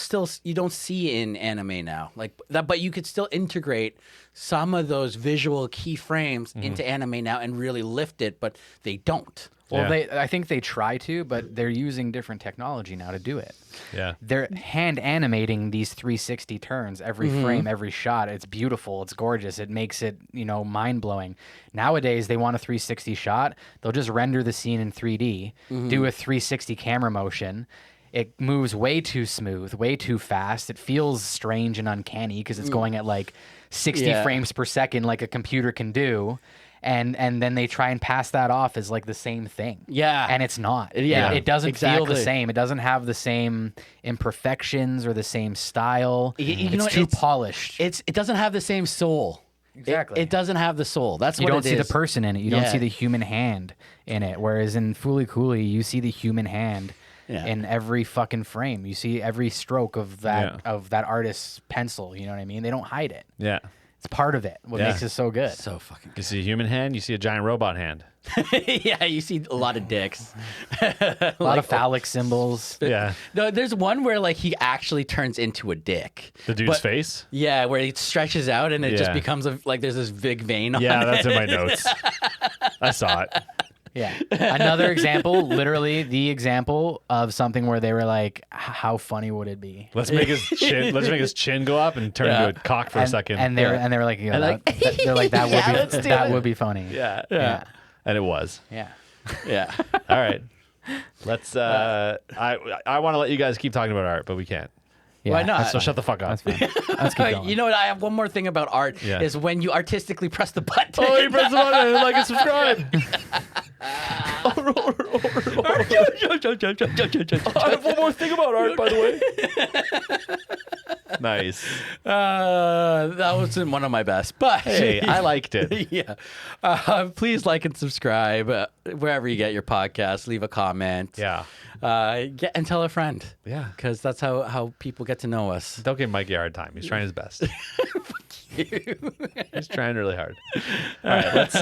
see in anime now, like that, but you could still integrate some of those visual keyframes into anime now and really lift it, but they don't. Well, Yeah. I think they try to, but they're using different technology now to do it. Yeah. They're hand animating these 360 turns every frame, every shot. It's beautiful. It's gorgeous. It makes it, you know, mind blowing. Nowadays, they want a 360 shot. They'll just render the scene in 3D, do a 360 camera motion. It moves way too smooth, way too fast. It feels strange and uncanny because it's going at like 60 frames per second, like a computer can do. And then they try and pass that off as like the same thing. Yeah. And it's not. Yeah, It doesn't feel the exactly. same. It doesn't have the same imperfections or the same style. You It's know, too it's- polished. It doesn't have the same soul. Exactly. It doesn't have the soul. That's You what don't it see is. the person in it. You don't Yeah. see the human hand in it. Whereas in Fooly Cooly, you see the human hand Yeah. in every fucking frame. You see every stroke of that artist's pencil. You know what I mean? They don't hide it. Yeah. It's part of it. What Yeah. makes it so good. So fucking You see a human hand, you see a giant robot hand. yeah, you see a lot of dicks. A lot of phallic symbols. Yeah. No, there's one where like he actually turns into a dick. The dude's But- face. Yeah, where it stretches out and it just Yeah. becomes like there's this big vein on Yeah, it. that's in my notes. I saw it. Yeah. Another example, literally the example of something where they were like, how funny would it be? Let's make his chin go up and turn into a cock for a second. And they were like, you know, like, they're like that yeah, let's would do be that it. would be funny. yeah. Yeah. And it was. Yeah. Yeah. All right. Let's I want to let you guys keep talking about art, but we can't. Yeah, Why not? that's So fine. shut the fuck up. That's fine. Let's keep going. You know what? I have one more thing about art Yeah. is when you artistically press the button. Oh, you press the button and like and subscribe. I have one more thing about art, by the way. Nice. That wasn't one of my best, but Hey, I liked it. yeah. Please like and subscribe wherever you get your podcast. Leave a comment. Yeah. And tell a friend. Yeah. Because that's how people get to know us. Don't give Mikey a hard time. He's trying his best. He's trying really hard. All right, let's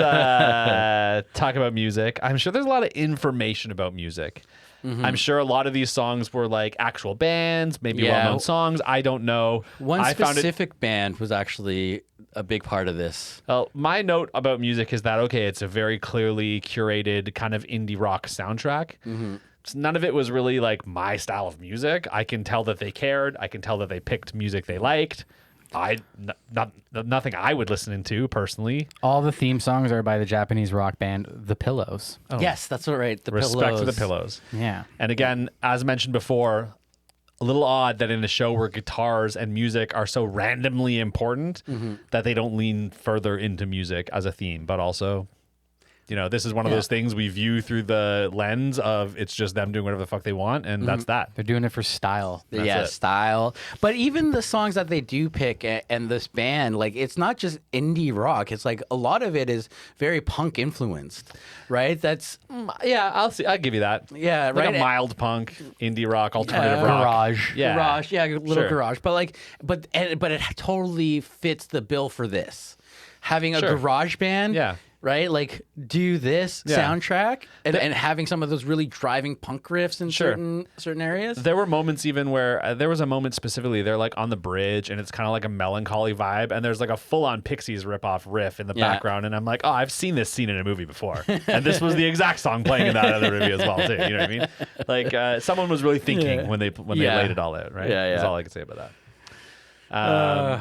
talk about music. I'm sure there's a lot of information about music. I'm sure a lot of these songs were like actual bands, maybe Yeah. well-known songs. I don't know. One I found it. specific band was actually a big part of this. Well, my note about music is that okay, it's a very clearly curated kind of indie rock soundtrack. None of it was really like my style of music. I can tell that they cared. I can tell that they picked music they liked. Nothing I would listen to personally. All the theme songs are by the Japanese rock band The Pillows. Yes, that's all right. The Respect to the Pillows. Pillows. Yeah. And again, as mentioned before, a little odd that in a show where guitars and music are so randomly important that they don't lean further into music as a theme, but also, you know, this is one of those things we view through the lens of it's just them doing whatever the fuck they want, and that's that. They're doing it for style. Yeah, it. style. But even the songs that they do pick and this band, like it's not just indie rock. It's like a lot of it is very punk influenced, right? That's Yeah, I'll give you that. yeah, Like right. a mild punk, indie rock, alternative rock. Garage. Yeah. Garage, yeah, a little Sure. garage. But like, but it totally fits the bill for this. Having a Sure. garage band, Yeah. right? Like do this Yeah. soundtrack and having some of those really driving punk riffs in Sure. certain areas. There were moments even where there was a moment specifically they're like on the bridge and it's kind of like a melancholy vibe and there's like a full-on Pixies rip-off riff in the background and I'm like, oh, I've seen this scene in a movie before. And this was the exact song playing in that other movie as well too. You know what I mean? Like someone was really thinking when they laid it all out, right? Yeah, That's yeah. all I can say about that.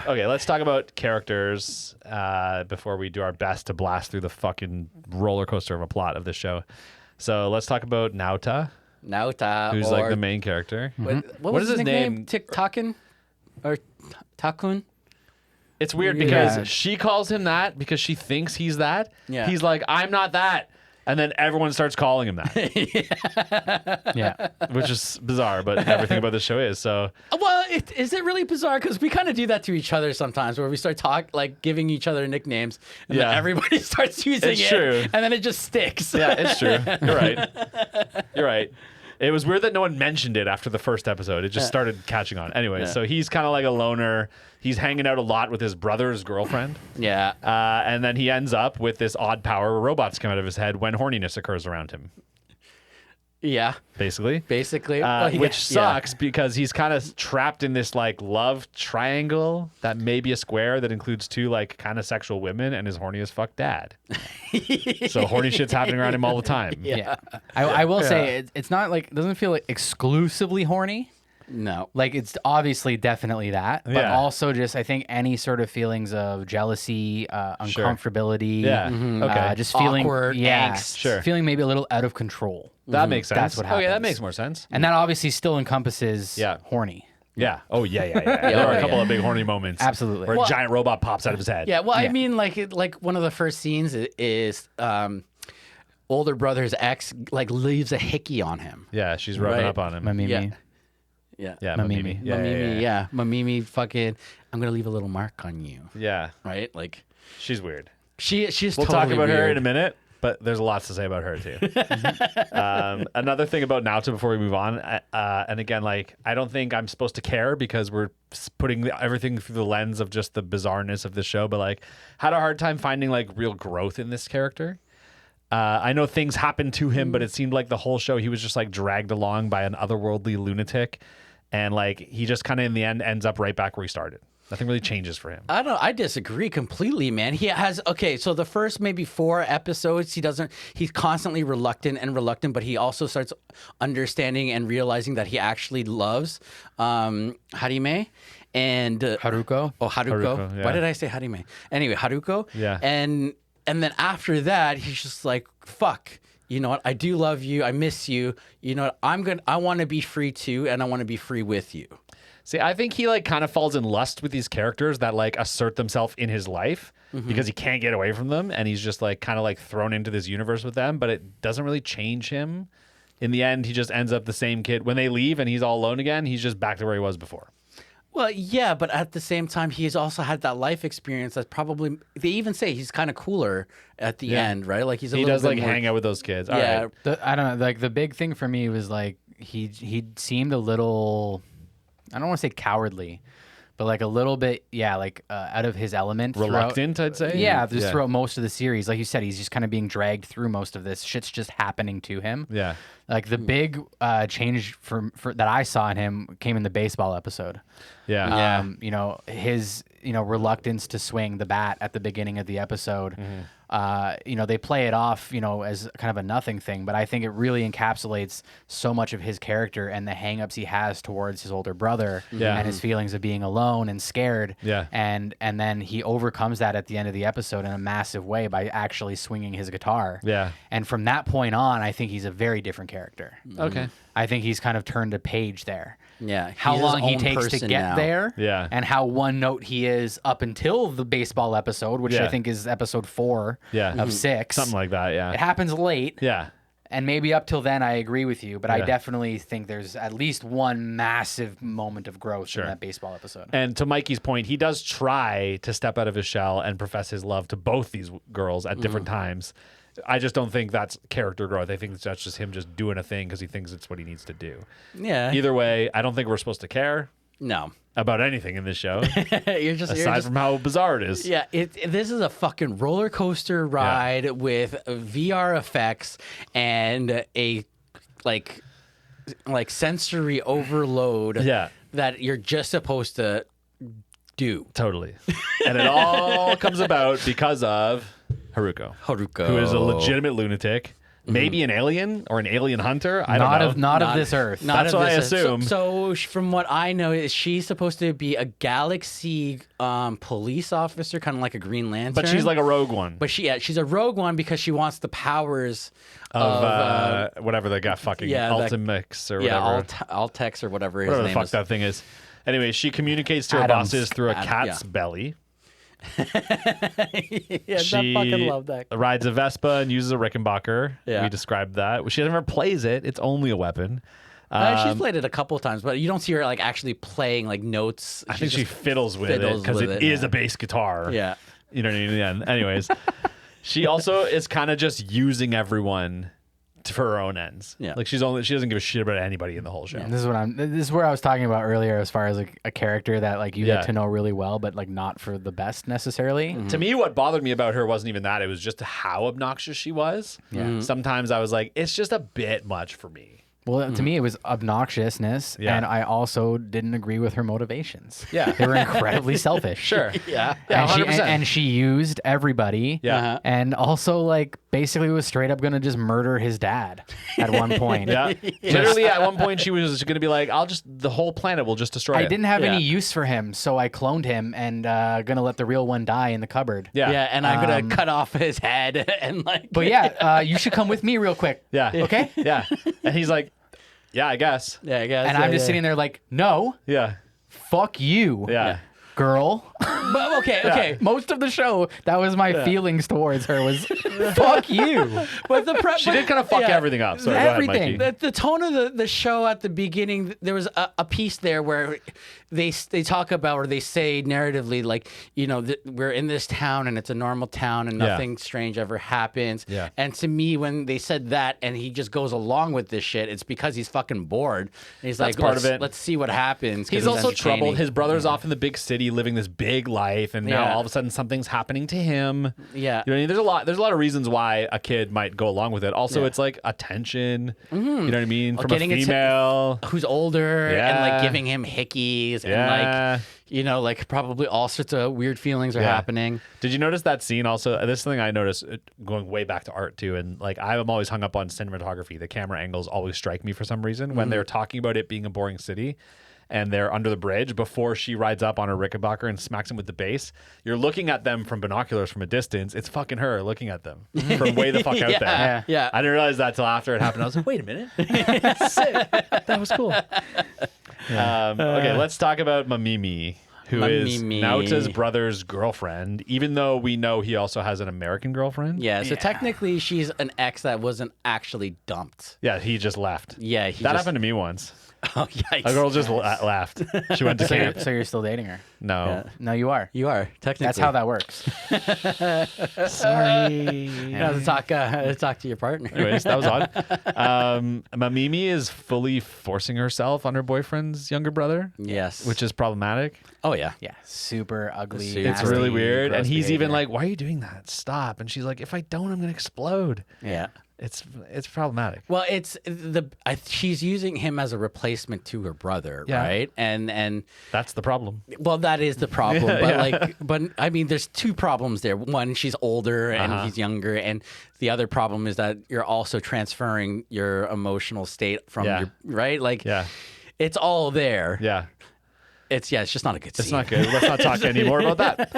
Okay, let's talk about characters before we do our best to blast through the fucking roller coaster of a plot of this show. So let's talk about Nauta, Nauta, who's like the main character. What was his name? Tiktakin or Takun? It's weird because Yeah. she calls him that because she thinks he's that. Yeah. He's like, I'm not that. And then everyone starts calling him that, Yeah. which is bizarre, but everything about this show is. So Well, is it really bizarre? Because we kind of do that to each other sometimes, where we start giving each other nicknames, and then Yeah. everybody starts using It's it, true. and then it just sticks. yeah, it's true. You're right. You're right. It was weird that no one mentioned it after the first episode. It just started catching on. Anyway, so he's kind of like a loner. He's hanging out a lot with his brother's girlfriend. Yeah. And then he ends up with this odd power where robots come out of his head when horniness occurs around him, Yeah. basically. Basically. Well, yeah, Which sucks because he's kind of trapped in this like love triangle that may be a square that includes two like kind of sexual women and his horny as fuck dad. So horny shit's happening around him all the time. Yeah. I will say it's not like it doesn't feel like exclusively horny. No. Like it's obviously definitely that, but Yeah. also just I think any sort of feelings of jealousy, uncomfortability, Yeah. Okay. just feeling Awkward, angst. Sure. feeling maybe a little out of control. That makes sense. That's what Oh yeah, that happens. makes more sense. And that obviously still encompasses Yeah. horny. Yeah. Oh yeah. There are a yeah. couple of big horny moments. Absolutely. Where Well- a giant robot pops out of his head. Yeah. Well, I Yeah. mean, like one of the first scenes is older brother's ex leaves a hickey on him. Yeah. She's rubbing Right. up on him. Mamimi. Yeah. Yeah. Yeah. Mamimi. Mamimi. Yeah. Yeah. Mamimi fucking. I'm gonna leave a little mark on you. Yeah. Right. Like She's weird. she's. We'll totally talk about her weird. in a minute, but there's lots to say about her too. Another thing about Nauta before we move on, and again, like I don't think I'm supposed to care because we're putting everything through the lens of just the bizarreness of the show, but like had a hard time finding like real growth in this character. I know things happened to him, but it seemed like the whole show he was just like dragged along by an otherworldly lunatic, and like he just kind of in the end ends up right back where he started. Nothing really changes for him. I disagree completely, man. He has so the first maybe 4 episodes he's constantly reluctant, but he also starts understanding and realizing that he actually loves Harime and Haruko. Oh, Haruko. Haruko, yeah. Why did I say Harime? Anyway, Haruko. Yeah. And then after that, he's just like, fuck. You know what? I do love you. I miss you. You know what? I want to be free too, and I want to be free with you. See, I think he like kind of falls in lust with these characters that like assert themselves in his life because he can't get away from them, and he's just like kind of like thrown into this universe with them, but it doesn't really change him. In the end, he just ends up the same kid. When they leave and he's all alone again, he's just back to where he was before. Well, yeah, but at the same time, he's also had that life experience that's probably, they even say he's kind of cooler at the end, right? Like he's a He little does bit like more, hang out with those kids. All Yeah. right. I don't know. Like the big thing for me was like he seemed a little, I don't want to say cowardly, but like a little bit, like out of his element. Reluctant, I'd say. Yeah, just throughout most of the series, like you said, he's just kind of being dragged through most of this. Shit's just happening to him. Yeah. Like the big change for that I saw in him came in the baseball episode. Yeah. You know, his reluctance to swing the bat at the beginning of the episode. You know, they play it off, as kind of a nothing thing, but I think it really encapsulates so much of his character and the hangups he has towards his older brother Yeah. and his feelings of being alone and scared. Yeah. And then he overcomes that at the end of the episode in a massive way by actually swinging his guitar. Yeah. And from that point on, I think he's a very different character. Okay. I think he's kind of turned a page there. Yeah. How he's his long he own takes to person get now. there, Yeah. and how one note he is up until the baseball episode, which Yeah. I think is episode 4 Yeah. of 6. Something like that. It Yeah. happens late, Yeah. and maybe up till then I agree with you, but I Yeah. definitely think there's at least one massive moment of growth Sure. in that baseball episode. And to Mikey's point, he does try to step out of his shell and profess his love to both these girls at different times. I just don't think that's character growth. I think that's just him just doing a thing because he thinks it's what he needs to do. Yeah. Either way, I don't think we're supposed to care. No. about anything in this show, you're aside from how bizarre it is. Yeah, this is a fucking roller coaster ride with VR effects and a like sensory overload. Yeah. That you're just supposed to do. Totally. And it all comes about because of Haruko, who is a legitimate lunatic. Maybe an alien or an alien hunter. I don't know. Not of this earth. That's what I assume. So from what I know, is she's supposed to be a galaxy police officer, kind of like a Green Lantern. But she's like a rogue one. But she's a rogue one because she wants the powers of whatever they got, fucking Ultimix or whatever. Altex or whatever his Whatever the name fuck is. that thing is. Anyway, she communicates to her Adams. bosses through a cat's belly. I She fucking love that. rides a Vespa and uses a Rickenbacker. Yeah. We described that. She never plays it. It's only a weapon. She's played it a couple of times, but you don't see her like actually playing like notes. I think she fiddles with it fiddles because with it it, is a bass guitar. Yeah. You know what I mean? Yeah. Anyways, she also is kind of just using everyone for her own ends. Yeah. Like she doesn't give a shit about anybody in the whole show. This is where I was talking about earlier, as far as like a character that like you get to know really well, but like not for the best necessarily. To me, what bothered me about her wasn't even that. It was just how obnoxious she was. Yeah. Sometimes I was like, it's just a bit much for me. Well, to me, it was obnoxiousness, and I also didn't agree with her motivations. Yeah. They were incredibly selfish. Sure. Yeah. Yeah, And 100%. and she used everybody. Yeah. And also, like, basically was straight up going to just murder his dad at one point. Yeah. Literally, at one point, she was going to be like, the whole planet will just destroy I it. didn't have Yeah. any use for him, so I cloned him and going to let the real one die in the cupboard. Yeah. Yeah, and I'm gonna cut off his head and like. But yeah, you should come with me real quick. Yeah. Okay? Yeah. And he's like, yeah, I guess. Yeah, I guess. And I'm just sitting there like, no, Yeah. fuck you, Yeah. girl. But okay. Most of the show, that was my feelings towards her was, fuck you. But the She did kind of fuck everything up. Sorry, go ahead, Everything. Mikey. The tone of the show at the beginning, there was a piece there where they talk about, or they say narratively, like, you know, we're in this town and it's a normal town and nothing strange ever happens. Yeah. And to me, when they said that and he just goes along with this shit, it's because he's fucking bored. And he's That's like, part of it. let's see what happens. 'cause He's it's also entertaining. troubled. His brother's off in the big city living this big life, and now Yeah. all of a sudden something's happening to him. Yeah. You know what I mean? There's a lot of reasons why a kid might go along with it. Also, it's like attention. You know what I mean? From a getting it female. who's older and Yeah. like giving him hickeys and Yeah. like, you know, like probably all sorts of weird feelings are happening. Did you notice that scene also? This thing I noticed going way back to art too, and like I'm always hung up on cinematography. The camera angles always strike me for some reason when they're talking about it being a boring city. And they're under the bridge before she rides up on her Rickenbacker and smacks him with the bass. You're looking at them from binoculars from a distance. It's fucking her looking at them from way the fuck out there. Yeah. I didn't realize that till after it happened. I was like, wait a minute. Sick. That was cool. Okay, let's talk about Mamimi, who is Mamimi. Naota's brother's girlfriend, even though we know he also has an American girlfriend. Yeah, so technically she's an ex that wasn't actually dumped. Yeah, he just left. Yeah, That happened to me once. Oh, yikes. A girl just left. She went to camp. So you're still dating her? No. No, you are. You are, technically. That's how that works. Sorry. You have to talk to your partner. Anyways, that was odd. Mamimi is fully forcing herself on her boyfriend's younger brother, Yes. which is problematic. Oh, yeah. Yeah, super ugly. Super- It's nasty, really weird. And gross he's even behavior. like, why are you doing that? Stop. And she's like, if I don't, I'm going to explode. Yeah. It's problematic. Well, she's using him as a replacement to her brother, Yeah. right? And That's the problem. well, that is the problem. But I mean, there's two problems there. One, she's older and he's younger, and the other problem is that you're also transferring your emotional state from Yeah. your right. Like, Yeah. it's all there. Yeah. It's just not a good scene. It's not good. Let's not talk anymore about that.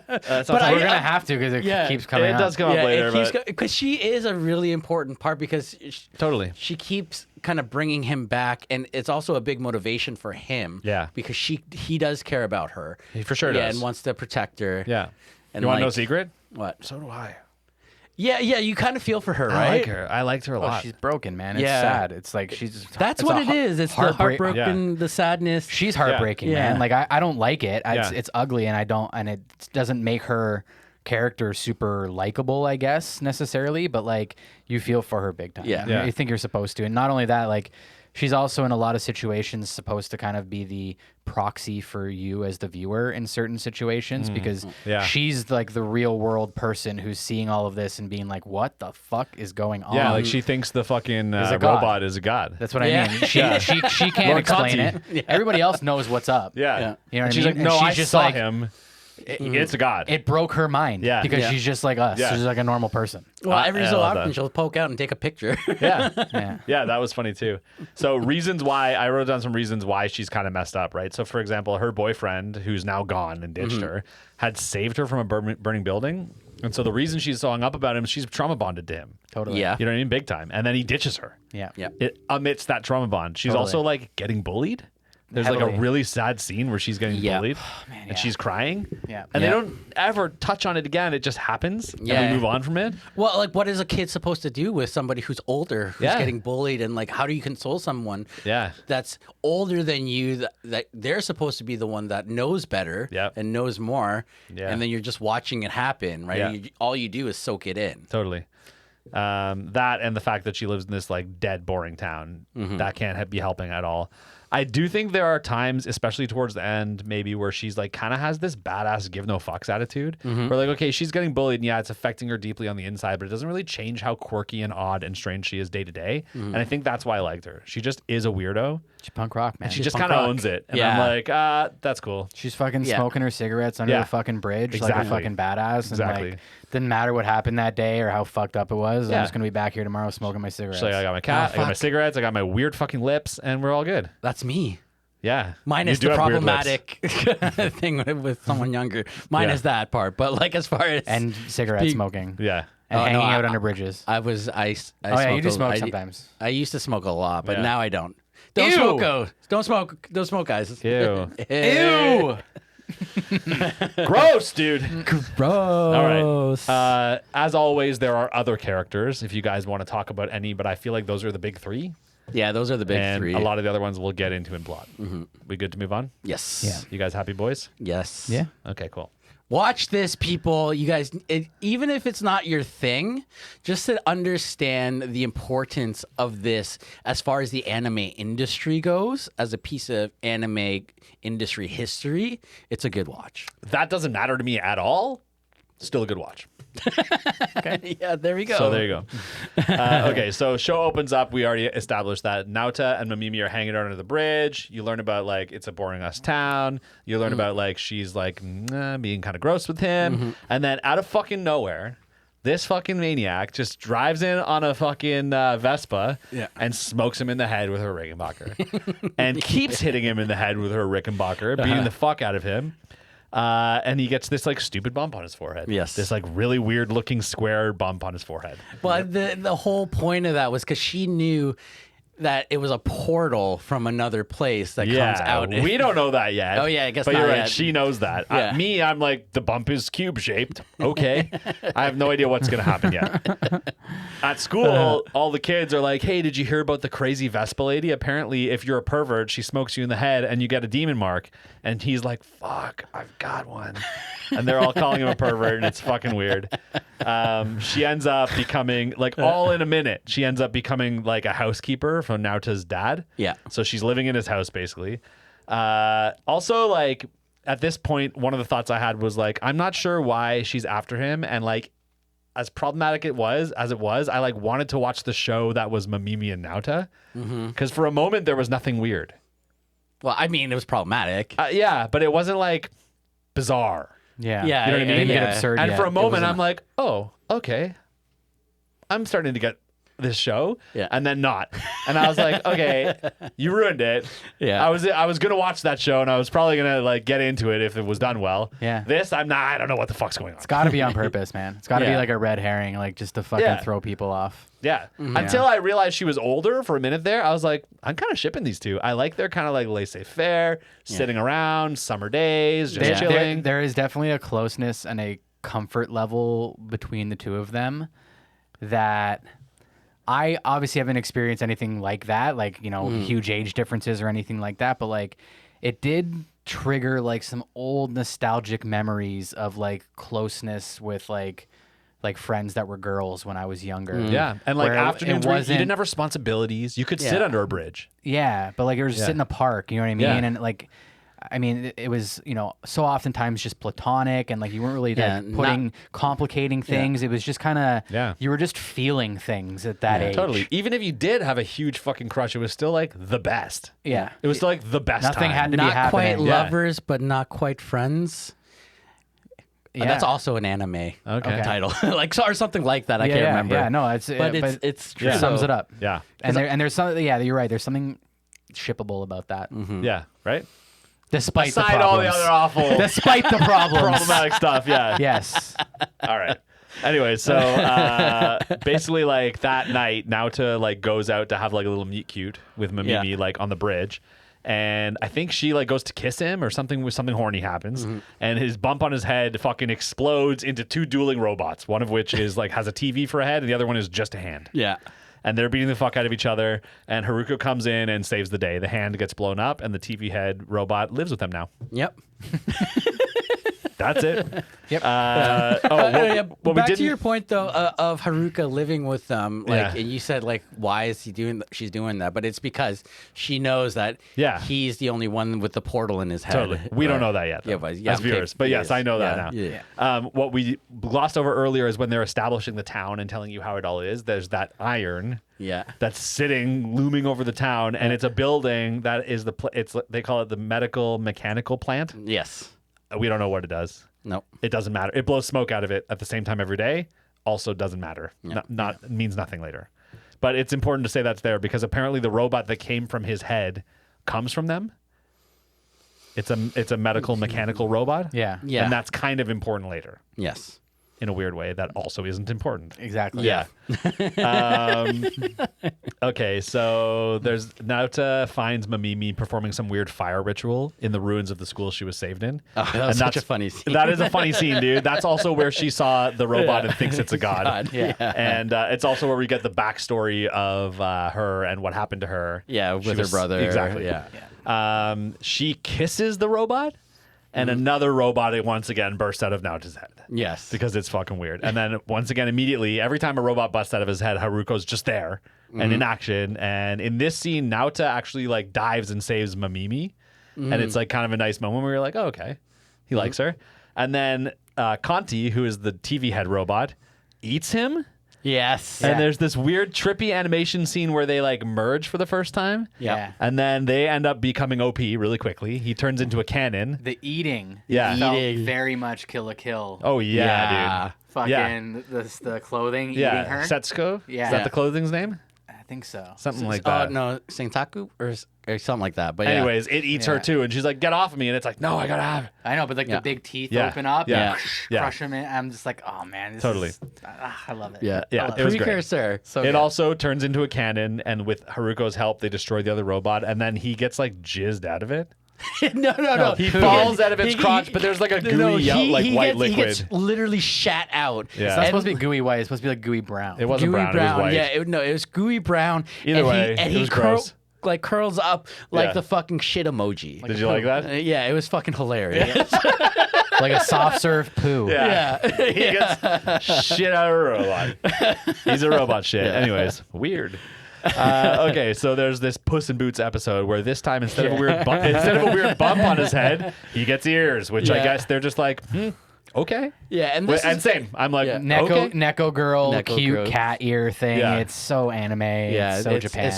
But We're going to have to because it keeps coming It up. does come up later. But because she is a really important part because totally. she keeps kind of bringing him back, and it's also a big motivation for him. Yeah. because he does care about her. He for sure Yeah, does. and wants to protect her. Yeah. And You want to know a like- secret? What? So do I. Yeah, you kind of feel for her, I right? like her. I liked her a Oh, lot. she's broken, man. It's Yeah. sad. It's like she's. That's it's what a it is. It's the heartbreak- heartbroken, the sadness. She's heartbreaking, Yeah. man. Like I don't like it. Yeah. It's ugly, and it doesn't make her character super likable, I guess necessarily. But like you feel for her big time. Yeah. Yeah. You think you're supposed to, and not only that, like she's also in a lot of situations supposed to kind of be the proxy for you as the viewer in certain situations because Yeah. she's like the real world person who's seeing all of this and being like, what the fuck is going on? Yeah, like she thinks the fucking Is a god. robot is a god. That's what Yeah. I mean. She can't Lord explain Conti. it. Everybody else knows what's up. Yeah. Yeah. You know what and I she's mean? like, no, And I she's just saw like, him. It's a god. It broke her mind because Yeah. she's just like us. Yeah. She's like a normal person. Well, every I so love often that. she'll poke out and take a picture. Yeah. Yeah. Yeah, that was funny too. So reasons why I wrote down some reasons why she's kind of messed up, right? So for example, her boyfriend, who's now gone and ditched her, had saved her from a burning building, and so the reason she's so hung up about him is she's trauma bonded to him. Totally. Yeah. You know what I mean? Big time. And then he ditches her. Yeah. Yeah. It amidst that trauma bond. She's Totally. also like getting bullied. There's like Heavily. a really sad scene where she's getting Yeah. bullied man, and yeah. she's crying. Yeah. And Yeah. they don't ever touch on it again. It just happens and Yeah. we move on from it. Well, like, what is a kid supposed to do with somebody who's older, who's Yeah. getting bullied, and like, how do you console someone Yeah. that's older than you? That they're supposed to be the one that knows better Yep. and knows more, Yeah. and then you're just watching it happen, right? Yeah. All you do is soak it in. Totally. That and the fact that she lives in this like dead, boring town that can't be helping at all. I do think there are times, especially towards the end, maybe where she's like kind of has this badass give no fucks attitude. Where like, okay, she's getting bullied, and yeah, it's affecting her deeply on the inside, but it doesn't really change how quirky and odd and strange she is day to day. And I think that's why I liked her. She just is a weirdo. She's punk rock, man. She just punk kind of rock. owns it, and Yeah. I'm like, that's cool. She's fucking Yeah. smoking her cigarettes under Yeah. the fucking bridge like a Exactly. fucking badass. Exactly. And like, didn't matter what happened that day or how fucked up it was. Yeah. I'm just gonna be back here tomorrow smoking my cigarettes. She's like, I got my cat, I got my fuck. cigarettes, I got my weird fucking lips, and we're all good. That's me. Yeah. Minus You do the have weird lips. problematic thing with someone younger. Minus that part, but like as far as and cigarette Speak- smoking. Yeah. And Oh, no, hanging out I- under bridges. I Oh yeah, you smoked do a- smoke I- sometimes. I used to smoke a lot, but Yeah. now I don't. Don't Ew. smoke, Don't smoke, guys. Ew. Ew. Gross, dude. Gross. All right. As always, there are other characters if you guys want to talk about any, but I feel like those are the big three. Yeah, those are the big And three. a lot of the other ones we'll get into in plot. We good to move on? Yes. Yeah. You guys happy, boys? Yes. Yeah. Okay, cool. Watch this, people. You guys, even if it's not your thing, just to understand the importance of this as far as the anime industry goes, as a piece of anime industry history, it's a good watch. That doesn't matter to me at all. Still a good watch. Yeah, there we go. So there you go. Okay, so show opens up. We already established that Naota and Mamimi are hanging out under the bridge. You learn about like it's a boring ass town. You learn about like she's like being kind of gross with him, and then out of fucking nowhere, this fucking maniac just drives in on a fucking Vespa and smokes him in the head with her Rickenbacker, and keeps hitting him in the head with her Rickenbacker, beating the fuck out of him. And he gets this like stupid bump on his forehead. Yes. This like really weird looking square bump on his forehead. But the whole point of that was because she knew that it was a portal from another place that comes out. We don't know that yet. Oh, yeah, I guess But not you're right. yet. She knows that. Yeah. Me, I'm like, the bump is cube shaped. Okay. I have no idea what's going to happen yet. At school, all the kids are like, hey, did you hear about the crazy Vespa lady? Apparently, if you're a pervert, she smokes you in the head and you get a demon mark. And he's like, fuck, I've got one. And they're all calling him a pervert, and it's fucking weird. She ends up becoming, like, all in a minute, she ends up becoming, like, a housekeeper from Naota's dad. Yeah. So she's living in his house, basically. Also, like, at this point, one of the thoughts I had was, like, I'm not sure why she's after him. And, like, as problematic as it was, I, like, wanted to watch the show that was Mamimi and Naota. Because for a moment, there was nothing weird. Well, I mean, it was problematic. Yeah, but it wasn't, like, bizarre. Yeah. Yeah, You know what I It mean? didn't get Yeah. absurd And yet. for a It moment, wasn't- I'm like, oh, okay. I'm starting to get this show. Yeah. And then not. And I was like, okay, you ruined it. Yeah. I was going to watch that show, and I was probably going to like get into it if it was done well. Yeah. This, I don't know what the fuck's going on. It's got to be on purpose, man. It's got to be Yeah. like a red herring, like just to fucking Yeah. throw people off. Yeah. Until I realized she was older for a minute there, I was like, I'm kind of shipping these two. I like their kind of like laissez-faire, sitting around, summer days, just chilling. There is definitely a closeness and a comfort level between the two of them that I obviously haven't experienced anything like that, like, you know, huge age differences or anything like that, but like it did trigger like some old nostalgic memories of like closeness with like like friends that were girls when I was younger. Yeah, and like Where afternoons, it where you wasn't- didn't have responsibilities. You could sit Yeah. under a bridge. Yeah, but like it was just sit in a park, you know what I mean? Yeah. And like, I mean, it was, you know, so oftentimes just platonic and like you weren't really Yeah, like putting complicating things. It was just kind of, Yeah. you were just feeling things at that age. Totally. Even if you did have a huge fucking crush, it was still like the best. Yeah. It was still like the best Nothing time. had to be Not happening. quite Yeah. lovers, but not quite friends. Yeah. That's also an anime title, like or something like that. I yeah, can't yeah, remember. Yeah, no, it's but it's true. it sums it up. Yeah. And there's something, yeah, you're right. There's something shippable about that. Yeah. Right? Despite the Aside all the problems. other awful Despite the problems. problematic stuff. Yeah. Yes. All right. Anyway, so basically, like that night, Naota like goes out to have like a little meet cute with Mamimi, like on the bridge, and I think she like goes to kiss him or something. Something horny happens, and his bump on his head fucking explodes into two dueling robots. One of which is like has a TV for a head, and the other one is just a hand. Yeah. And they're beating the fuck out of each other. And Haruko comes in and saves the day. The hand gets blown up, and the TV head robot lives with them now. Yep. That's it. Yep. What we Back didn't. to your point though of Haruka living with them, like, Yeah. and you said like, why is he doing? She's doing that, but it's because she knows that he's the only one with the portal in his head. Totally. We don't know that yet, though, Yeah, but as viewers. But yes, I know that now. Yeah. What we glossed over earlier is when they're establishing the town and telling you how it all is. There's that iron Yeah. that's sitting, looming over the town, and it's a building that is they call it the medical mechanical plant. Yes. We don't know what it does. No. It doesn't matter. It blows smoke out of it at the same time every day. Also doesn't matter. Not means nothing later. But it's important to say that's there because apparently the robot that came from his head comes from them. It's a medical mechanical robot. Yeah. Yeah. And that's kind of important later Yes. in a weird way that also isn't important. Exactly. Yeah. Okay, so there's Naota finds Mamimi performing some weird fire ritual in the ruins of the school she was saved in. Oh, that was such a funny scene. That is a funny scene, dude. That's also where she saw the robot and thinks it's a god. Yeah. And it's also where we get the backstory of her and what happened to her. Yeah, with She her was- brother. Exactly. Yeah. She kisses the robot, and another robot once again bursts out of Naota's head. Yes. Because it's fucking weird. And then once again, immediately, every time a robot busts out of his head, Haruko's just there and in action. And in this scene, Naota actually like dives and saves Mamimi. And it's like kind of a nice moment where you're like, oh, okay. He likes her. And then Conti, who is the TV head robot, eats him. Yes. And there's this weird trippy animation scene where they like merge for the first time. Yeah. And then they end up becoming OP really quickly. He turns into a cannon. The eating. Yeah. Felt Eating. very much Kill a Kill. Oh, yeah, dude. Fucking the clothing eating Yeah, her. Setsuko? Yeah. Is that the clothing's name? I think so. Something like that. Oh no, Sentaku or something like that. But yeah. Anyways, it eats her Yeah. too, and she's like, "Get off of me!" And it's like, "No, I gotta have it." I know, but like Yeah. the big teeth Yeah. open up Yeah. and Yeah. crush him in. I'm just like, oh man, this Totally. is, I love it. Yeah. Yeah, I it was great. Precursor. So It good. also turns into a cannon, and with Haruko's help, they destroy the other robot, and then he gets like jizzed out of it. no. He falls out of its crotch, but there's like a gooey, white liquid. He gets literally shat out. Yeah. It's not supposed to be gooey white. It's supposed to be like gooey brown. It wasn't Gooey brown, it was white. Yeah, it was gooey brown. Either and way, and it he was gross. like curls up like Yeah. the fucking shit emoji. Did you like that? Yeah, it was fucking hilarious. like a soft serve poo. Yeah. He gets shit out of a robot. He's a robot shit. Anyways, weird. Okay, so there's this Puss in Boots episode where this time instead of a weird bump on his head, he gets ears, which I Yeah. guess they're just like, okay. Yeah, and Wait, this and is, same. I'm like, Yeah. okay. Neko girl, Neko cute girl. cat ear thing. Yeah. It's so anime. yeah, it's so Japan.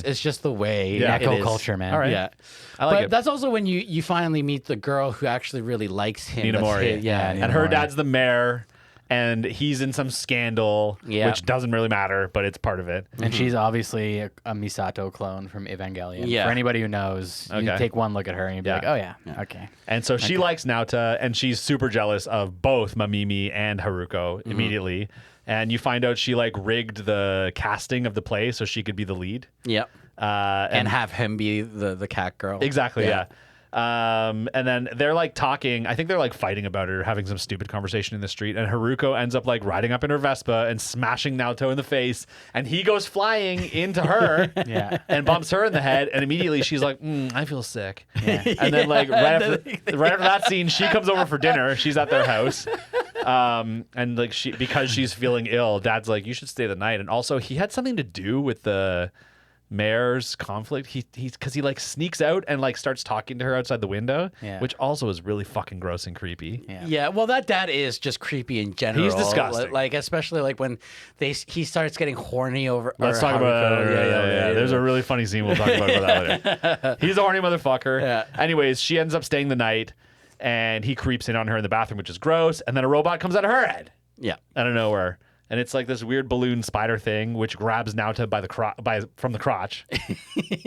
It's just the way Yeah. it Neko is. culture, man. All right. Yeah. I like but it. that's also when you finally meet the girl who actually really likes him. Nina That's Mori. his- Yeah, And her dad's the mayor, and he's in some scandal, Yeah. which doesn't really matter, but it's part of it. And she's obviously a Misato clone from Evangelion. Yeah. For anybody who knows, you Okay. take one look at her and you'd be Yeah. like, oh yeah, okay. And so she likes Naota, and she's super jealous of both Mamimi and Haruko immediately. And you find out she like rigged the casting of the play so she could be the lead. Yep. And And have him be the cat girl. exactly, yeah. And then they're like talking. I think they're like fighting about it or having some stupid conversation in the street. And Haruko ends up like riding up in her Vespa and smashing Naoto in the face. And he goes flying into her Yeah. and bumps her in the head. And immediately she's like, I feel sick. Yeah. And then like right after that scene, she comes over for dinner. She's at their house. And like because she's feeling ill, Dad's like, you should stay the night. And also, he had something to do with the mayor's conflict. Because he like sneaks out and like starts talking to her outside the window, which also is really fucking gross and creepy. Yeah, well, that dad is just creepy in general. He's disgusting. Like, especially like when he starts getting horny over. Let's talk about yeah. There's a really funny scene we'll talk about that later. He's a horny motherfucker. Yeah. Anyways, she ends up staying the night, and he creeps in on her in the bathroom, which is gross. And then a robot comes out of her head. Yeah. Out of nowhere. And it's like this weird balloon spider thing, which grabs Nauta from the crotch.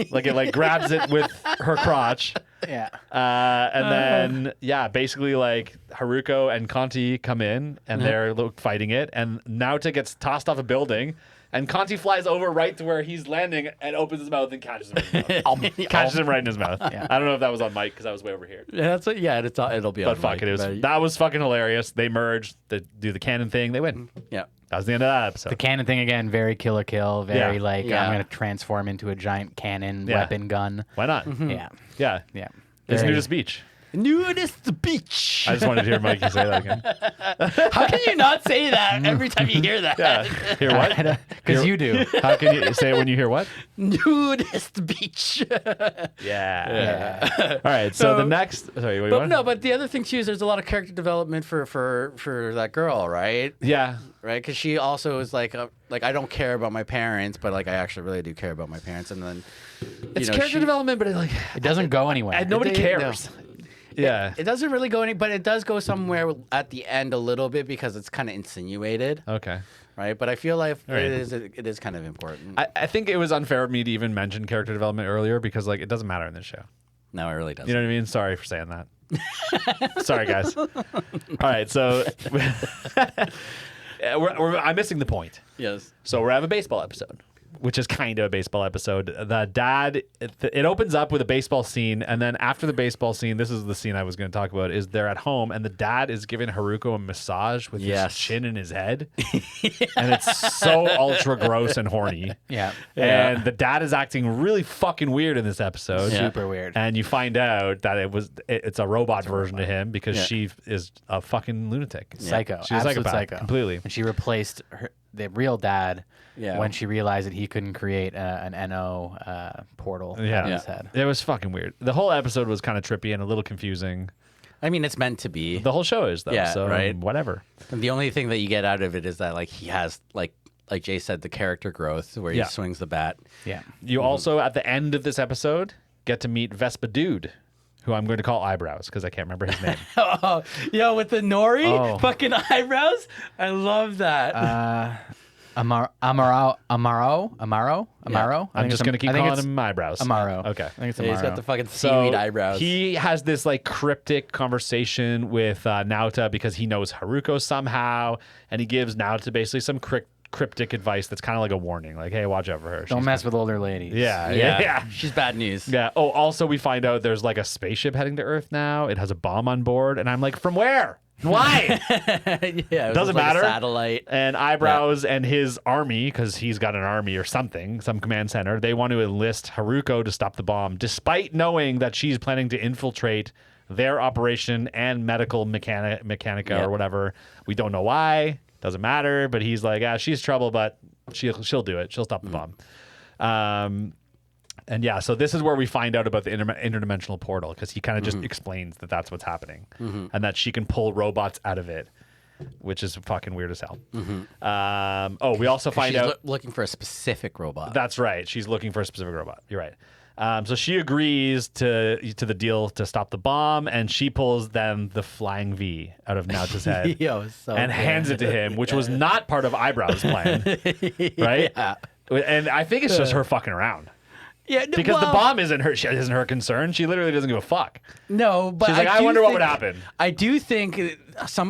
Like it like grabs it with her crotch. Yeah. And then basically like Haruko and Conti come in and they're fighting it. And Nauta gets tossed off a building. And Conti flies over right to where he's landing and opens his mouth and catches him in his mouth. Catches him right in his mouth. Yeah. I don't know if that was on mic because I was way over here. Yeah, that's it'll be on But fuck, mic, it is. That was fucking hilarious. They merge, they do the canon thing, they win. Yeah. That was the end of that episode. The cannon thing again, very Kill la Kill, very I'm Yeah. going to transform into a giant cannon weapon gun. Why not? Yeah. Yeah. Yeah. It's Very- nudist beach. Nudist beach. I just wanted to hear Mikey say that again. How can you not say that every time you hear that? Yeah. Hear what? Because you do. How can you say it when you hear what? Nudist beach. Yeah. All right. So the next. Sorry. What? But the other thing too is there's a lot of character development for that girl, right? Yeah. Right, because she also is like I don't care about my parents, but like I actually really do care about my parents, and then It's character development, but It doesn't go anywhere. and nobody cares. Yeah. It doesn't really go but it does go somewhere at the end a little bit because it's kind of insinuated, Okay. right? But I feel like right. it is kind of important. I think it was unfair of me to even mention character development earlier because like it doesn't matter in this show. No, it really doesn't. You know what I mean? Sorry for saying that. Sorry, guys. All right. So I'm missing the point. Yes. So we're having a baseball episode, which is kind of a baseball episode. The dad, it opens up with a baseball scene, and then after the baseball scene, this is the scene I was going to talk about, is they're at home, and the dad is giving Haruko a massage with his chin in his head. And it's so ultra gross and horny. Yeah. And the dad is acting really fucking weird in this episode. Yeah. Super weird. And you find out that it's a robot version of him because she is a fucking lunatic. Psycho. She's a Absolute psychopath. psycho. Completely. And she replaced the real dad Yeah. when she realized that he couldn't create an NO portal in his head. It was fucking weird. The whole episode was kind of trippy and a little confusing. I mean, it's meant to be. The whole show is though. Yeah, so right. whatever. And the only thing that you get out of it is that like he has like Jay said, the character growth where he swings the bat. Yeah. You also at the end of this episode get to meet Vespa Dude, who I'm going to call Eyebrows because I can't remember his name. Oh, yo, with the nori fucking eyebrows. I love that. Amaro. I'm just going to keep calling him Eyebrows. Amaro. Okay. I think it's Yeah, Amaro. he's got the fucking So seaweed eyebrows. he has this like cryptic conversation with Nauta because he knows Haruko somehow, and he gives Nauta basically some cryptic advice that's kind of like a warning, like, "Hey, watch out for her. Don't mess with older ladies. Yeah. She's bad news. Yeah. Oh, also we find out there's like a spaceship heading to Earth now. It has a bomb on board, and I'm like, from where? Why? Yeah, it Doesn't was like matter. a satellite. And Eyebrows and his army, because he's got an army or something, some command center, they want to enlist Haruko to stop the bomb, despite knowing that she's planning to infiltrate their operation and medical mechanica or whatever. We don't know why. Doesn't matter. But he's like, she's trouble, but she'll do it. She'll stop the bomb. And yeah, so this is where we find out about the interdimensional portal, because he kind of just explains that that's what's happening and that she can pull robots out of it, which is fucking weird as hell. We also find She's out looking for a specific robot. that's right. She's looking for a specific robot. You're right. So she agrees to the deal to stop the bomb, and she pulls then the flying V out of Nauta's head Yo, so and good. hands it to him, which was not part of Eyebrows' plan, right? Yeah. And I think it's just her fucking around. Yeah, Because the bomb isn't her concern. She literally doesn't give a fuck. No, but She's like, I do wonder what think- would happen. I do think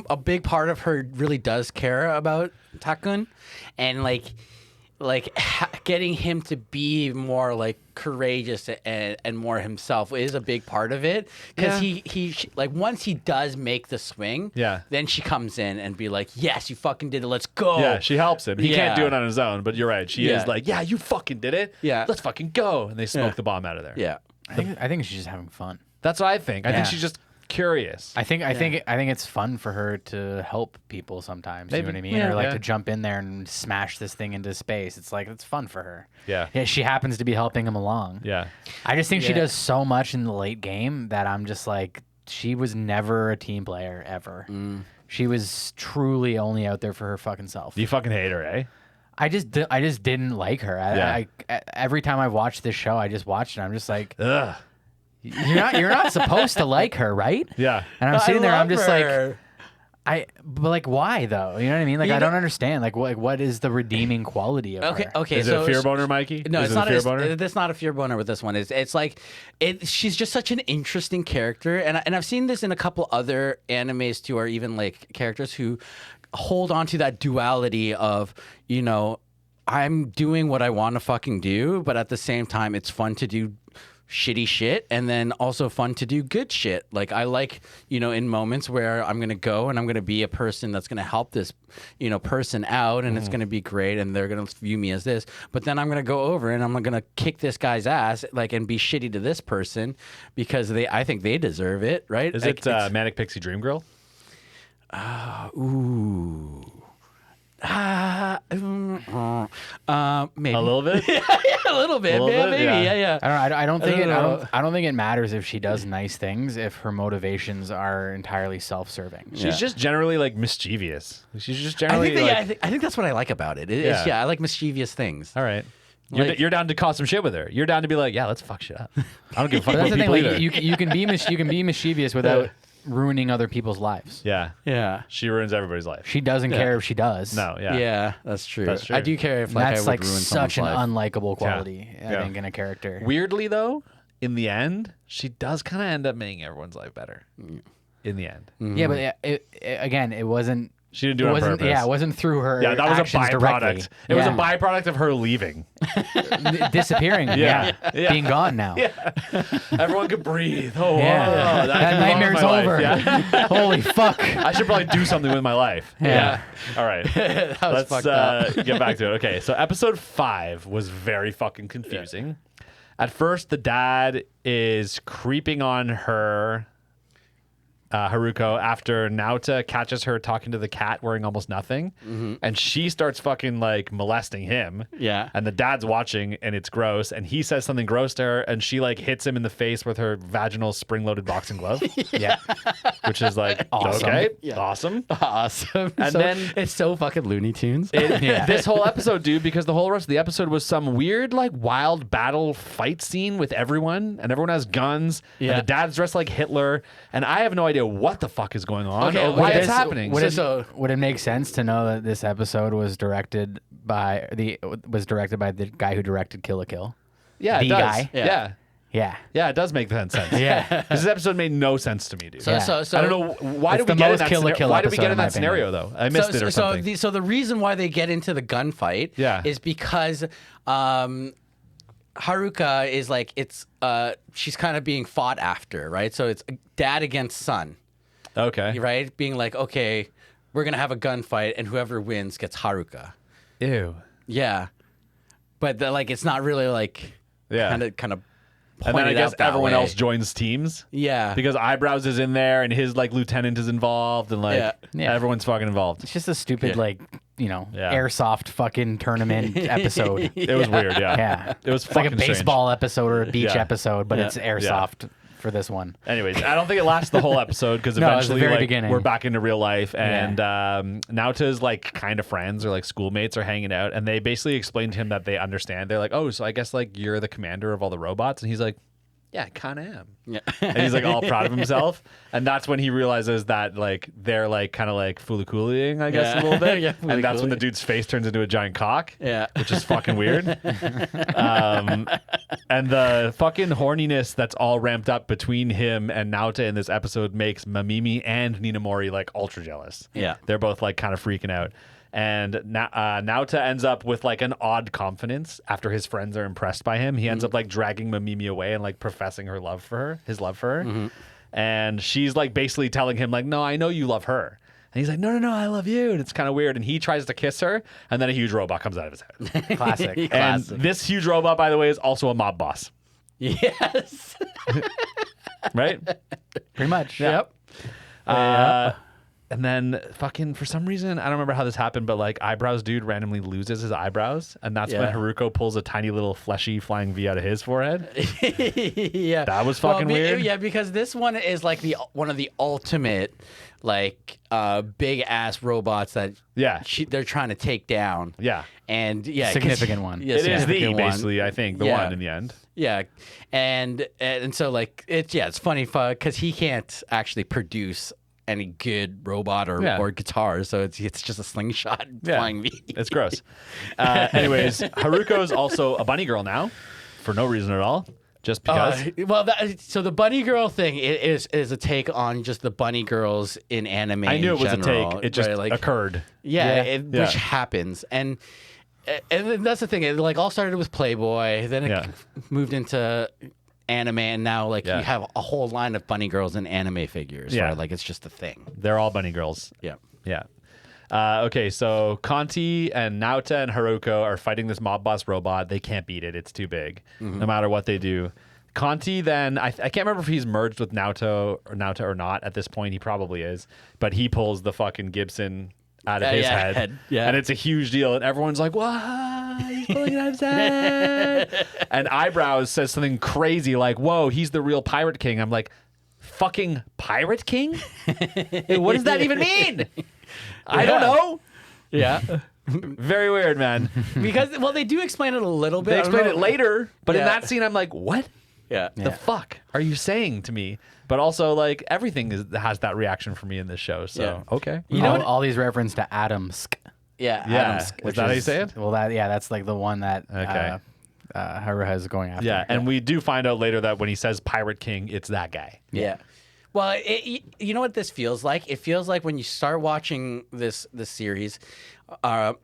a big part of her really does care about Takun, and getting him to be more like courageous and more himself is a big part of it. Because he like once he does make the swing, then she comes in and be like, yes, you fucking did it. Let's go. Yeah, she helps him. He can't Yeah. do it on his own, but you're right. She is like, yeah, you fucking did it. Yeah. Let's fucking go. And they smoke the bomb out of there. Yeah. I think she's just having fun. That's what I think. I think Yeah. she's just curious. I think it's fun for her to help people sometimes. You know what I mean? Or like to jump in there and smash this thing into space. It's like it's fun for her. Yeah. She happens to be helping him along. Yeah. I just think she does so much in the late game that I'm just like, she was never a team player ever. She was truly only out there for her fucking self. You fucking hate her, eh? I just didn't like her. I every time I've watched this show, I just watched it. I'm just like, Ugh. you're not supposed to like her, right? Yeah. And I'm sitting there, I'm just her. but like, why though? You know what I mean? Like, I don't understand. Like, what is the redeeming quality of her? Okay. Is it a fear boner, Mikey? No, Is it's it not. a fear boner? It's not a fear boner with this one. It's like she's just such an interesting character, and I've seen this in a couple other animes too, or even like characters who hold on to that duality of, you know, I'm doing what I want to fucking do, but at the same time, it's fun to do shitty shit, and then also fun to do good shit. Like, I like, you know, in moments where I'm going to go and I'm going to be a person that's going to help this, you know, person out, and it's going to be great, and they're going to view me as this, but then I'm going to go over and I'm going to kick this guy's ass, like, and be shitty to this person because I think they deserve it, right? Is like, it Manic Pixie Dream Girl? Ooh. Maybe A little bit? a little bit, A little bit, maybe, yeah. yeah. I don't think know. I don't think it matters if she does nice things if her motivations are entirely self-serving. She's just generally like mischievous. She's just generally I think that's what I like about it. I like mischievous things. all right. Like- You're down to cause some shit with her. You're down to be like, yeah, let's fuck shit up. I don't give a fuck But about that's the thing. people Like, either. you can be mischievous without ruining other people's lives. Yeah. Yeah. She ruins everybody's life. She doesn't care if she does. No, yeah. Yeah, that's true. That's true. I do care if like, That's I would like ruin such an someone's life. unlikable quality, I Yeah. think, in a character. Weirdly, though, in the end, she does kind of end up making everyone's life better. In the end. Yeah, but again, it wasn't. She didn't do It it on wasn't. purpose. Yeah, it wasn't through her. Yeah, that was a actions byproduct. directly. It was a Yeah. byproduct of her leaving. Disappearing. Yeah. Yeah. Being gone now. Everyone could breathe. Oh, Yeah. wow, That nightmare's my life. over. Yeah. Holy fuck. I should probably do something with my life. Yeah. All right. That was Let's fucked up. get back to it. Okay, so episode 5 was very fucking confusing. At first, the dad is creeping on her, Haruko, after Naota catches her talking to the cat wearing almost nothing. And she starts fucking like molesting him. Yeah. And the dad's watching and it's gross. And he says something gross to her and she like hits him in the face with her vaginal spring loaded boxing glove. Yeah. Which is like, Awesome. okay, Yeah. awesome. Awesome. And So- then- it's so fucking Looney Tunes. This whole episode, dude, because the whole rest of the episode was some weird, like, wild battle fight scene with everyone, and everyone has guns, Yeah. and the dad's dressed like Hitler, and I have no idea what the fuck is going on Okay, or why would it's this- happening. So- Would it make sense to know that this episode was directed by the guy who directed Kill la Kill? yeah, it the does. guy? Yeah. Yeah. Yeah, it does make sense. Yeah. This episode made no sense to me, dude. So, Yeah. so, so I don't know why It's did we the get in most that Kill la scenario? Kill Why did we get episode, in in my that scenario though? I missed it or something. So the reason why they get into the gunfight Yeah. is because Haruka is like she's kind of being fought after, right? So it's dad against son, Okay. right? Being like, okay, we're gonna have a gunfight, and whoever wins gets Haruka. Ew. Yeah, but like it's not really like Yeah. kind of And then I pointed guess out that everyone way. else joins teams. Yeah, Because Eyebrows is in there and his like lieutenant is involved and like Yeah. everyone's fucking involved. It's just a stupid, Yeah. Yeah. airsoft fucking tournament episode. It was weird, yeah. Yeah. It was It's like a fucking strange. baseball episode or a beach Yeah. episode, but Yeah. it's airsoft for this one. Anyways, I don't think it lasts the whole episode because No, it was the eventually very like, beginning. we're back into real life and Naota's like kind of friends or like schoolmates are hanging out and they basically explain to him that they understand. They're like, oh, so I guess like you're the commander of all the robots, and he's like, yeah, I kind of am. yeah. And he's like all proud of himself, and that's when he realizes that like they're like kind of like fooly-coolying, I guess, Yeah. a little bit. Yeah, and that's when the fooly-cooly. dude's face turns into a giant cock. Yeah. Which is fucking weird. And the fucking horniness that's all ramped up between him and Naota in this episode makes Mamimi and Ninamori like ultra jealous. Yeah. They're both like kind of freaking out. And Naota ends up with like an odd confidence after his friends are impressed by him. He ends up like dragging Mamimi away and like professing his love for her. And she's like basically telling him like, no, I know you love her. And he's like, no, I love you. And it's kind of weird. And he tries to kiss her, and then a huge robot comes out of his head. Classic. And Classic. this huge robot, by the way, is also a mob boss. Yes. right? Pretty much. Yeah. Yep. And then fucking for some reason, I don't remember how this happened, but like eyebrows dude randomly loses his eyebrows. And that's when Yeah. Haruko pulls a tiny little fleshy flying V out of his forehead. Yeah. That was fucking weird. Yeah, because this one is like one of the ultimate like big ass robots that Yeah. they're trying to take down. Yeah. And yeah, 'cause- Significant one. Yeah, It is the, significant one. basically, I think, the Yeah. one in the end. Yeah, and so like it's funny because he can't actually produce any good robot or guitar, so it's just a slingshot flying V. It's gross. Anyways, Haruko's also a bunny girl now for no reason at all. Just because. So the bunny girl thing is a take on just the bunny girls in anime. I knew it was general, a take. It just right? occurred. Yeah, Yeah. which happens, and that's the thing. It like all started with Playboy, then it moved into anime, and now like you have a whole line of bunny girls and anime figures. Yeah. Right? Like it's just a thing. They're all bunny girls. Yeah. Yeah. Okay, so Conti and Naota and Haruko are fighting this mob boss robot. They can't beat it. It's too big, no matter what they do. Conti then, I can't remember if he's merged with Naota or not at this point. He probably is. But he pulls the fucking Gibson out of his head. Yeah. And it's a huge deal. And everyone's like, what? He's pulling it out of his head. And Eyebrows says something crazy like, whoa, he's the real Pirate King. I'm like, fucking Pirate King? What does that even mean? I don't know. Yeah. Very weird, man. Because they do explain it a little bit. They I don't explain it know. later, but in Yeah. that scene, I'm like, what? Yeah. The fuck are you saying to me? But also, like, everything has that reaction for me in this show. So, Yeah. okay. You know what? all these reference to Adamsk. Yeah. Yeah. Adams, Is which that how you say it? Well, that's like the one that Okay. Haruha is going after. Yeah. And we do find out later that when he says Pirate King, it's that guy. Yeah. Well, you know what this feels like? It feels like when you start watching this series,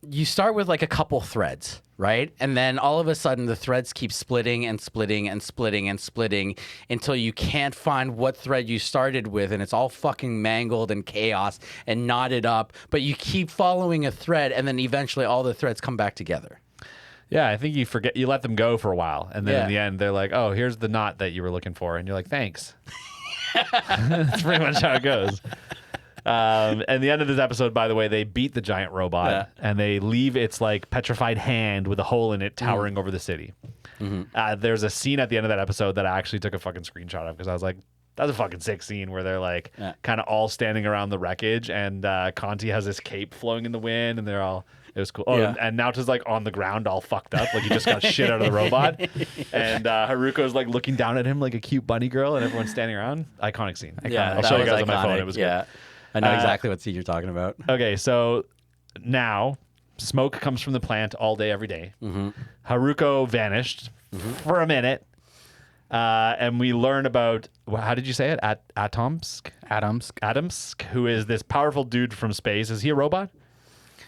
you start with like a couple threads, right? And then all of a sudden the threads keep splitting and splitting and splitting and splitting until you can't find what thread you started with, and it's all fucking mangled and chaos and knotted up, but you keep following a thread, and then eventually all the threads come back together. Yeah. I think you let them go for a while. And then Yeah. in the end, they're like, oh, here's the knot that you were looking for. And you're like, thanks. That's pretty much how it goes. And the end of this episode, by the way, they beat the giant robot and they leave its like petrified hand with a hole in it towering over the city. There's a scene at the end of that episode that I actually took a fucking screenshot of because I was like, that's a fucking sick scene where they're like kind of all standing around the wreckage and Conti has this cape flowing in the wind and they're all. It was cool. Oh, and Naota's like on the ground all fucked up. Like he just got shit out of the robot. And Haruko's like looking down at him like a cute bunny girl and everyone's standing around. Iconic scene. Yeah, I'll show you guys on my phone. It was good. I know exactly what scene you're talking about. Okay, so now smoke comes from the plant all day, every day. Haruko vanished for a minute. And we learn about, how did you say it? Atomsk? Adamsk, who is this powerful dude from space. Is he a robot?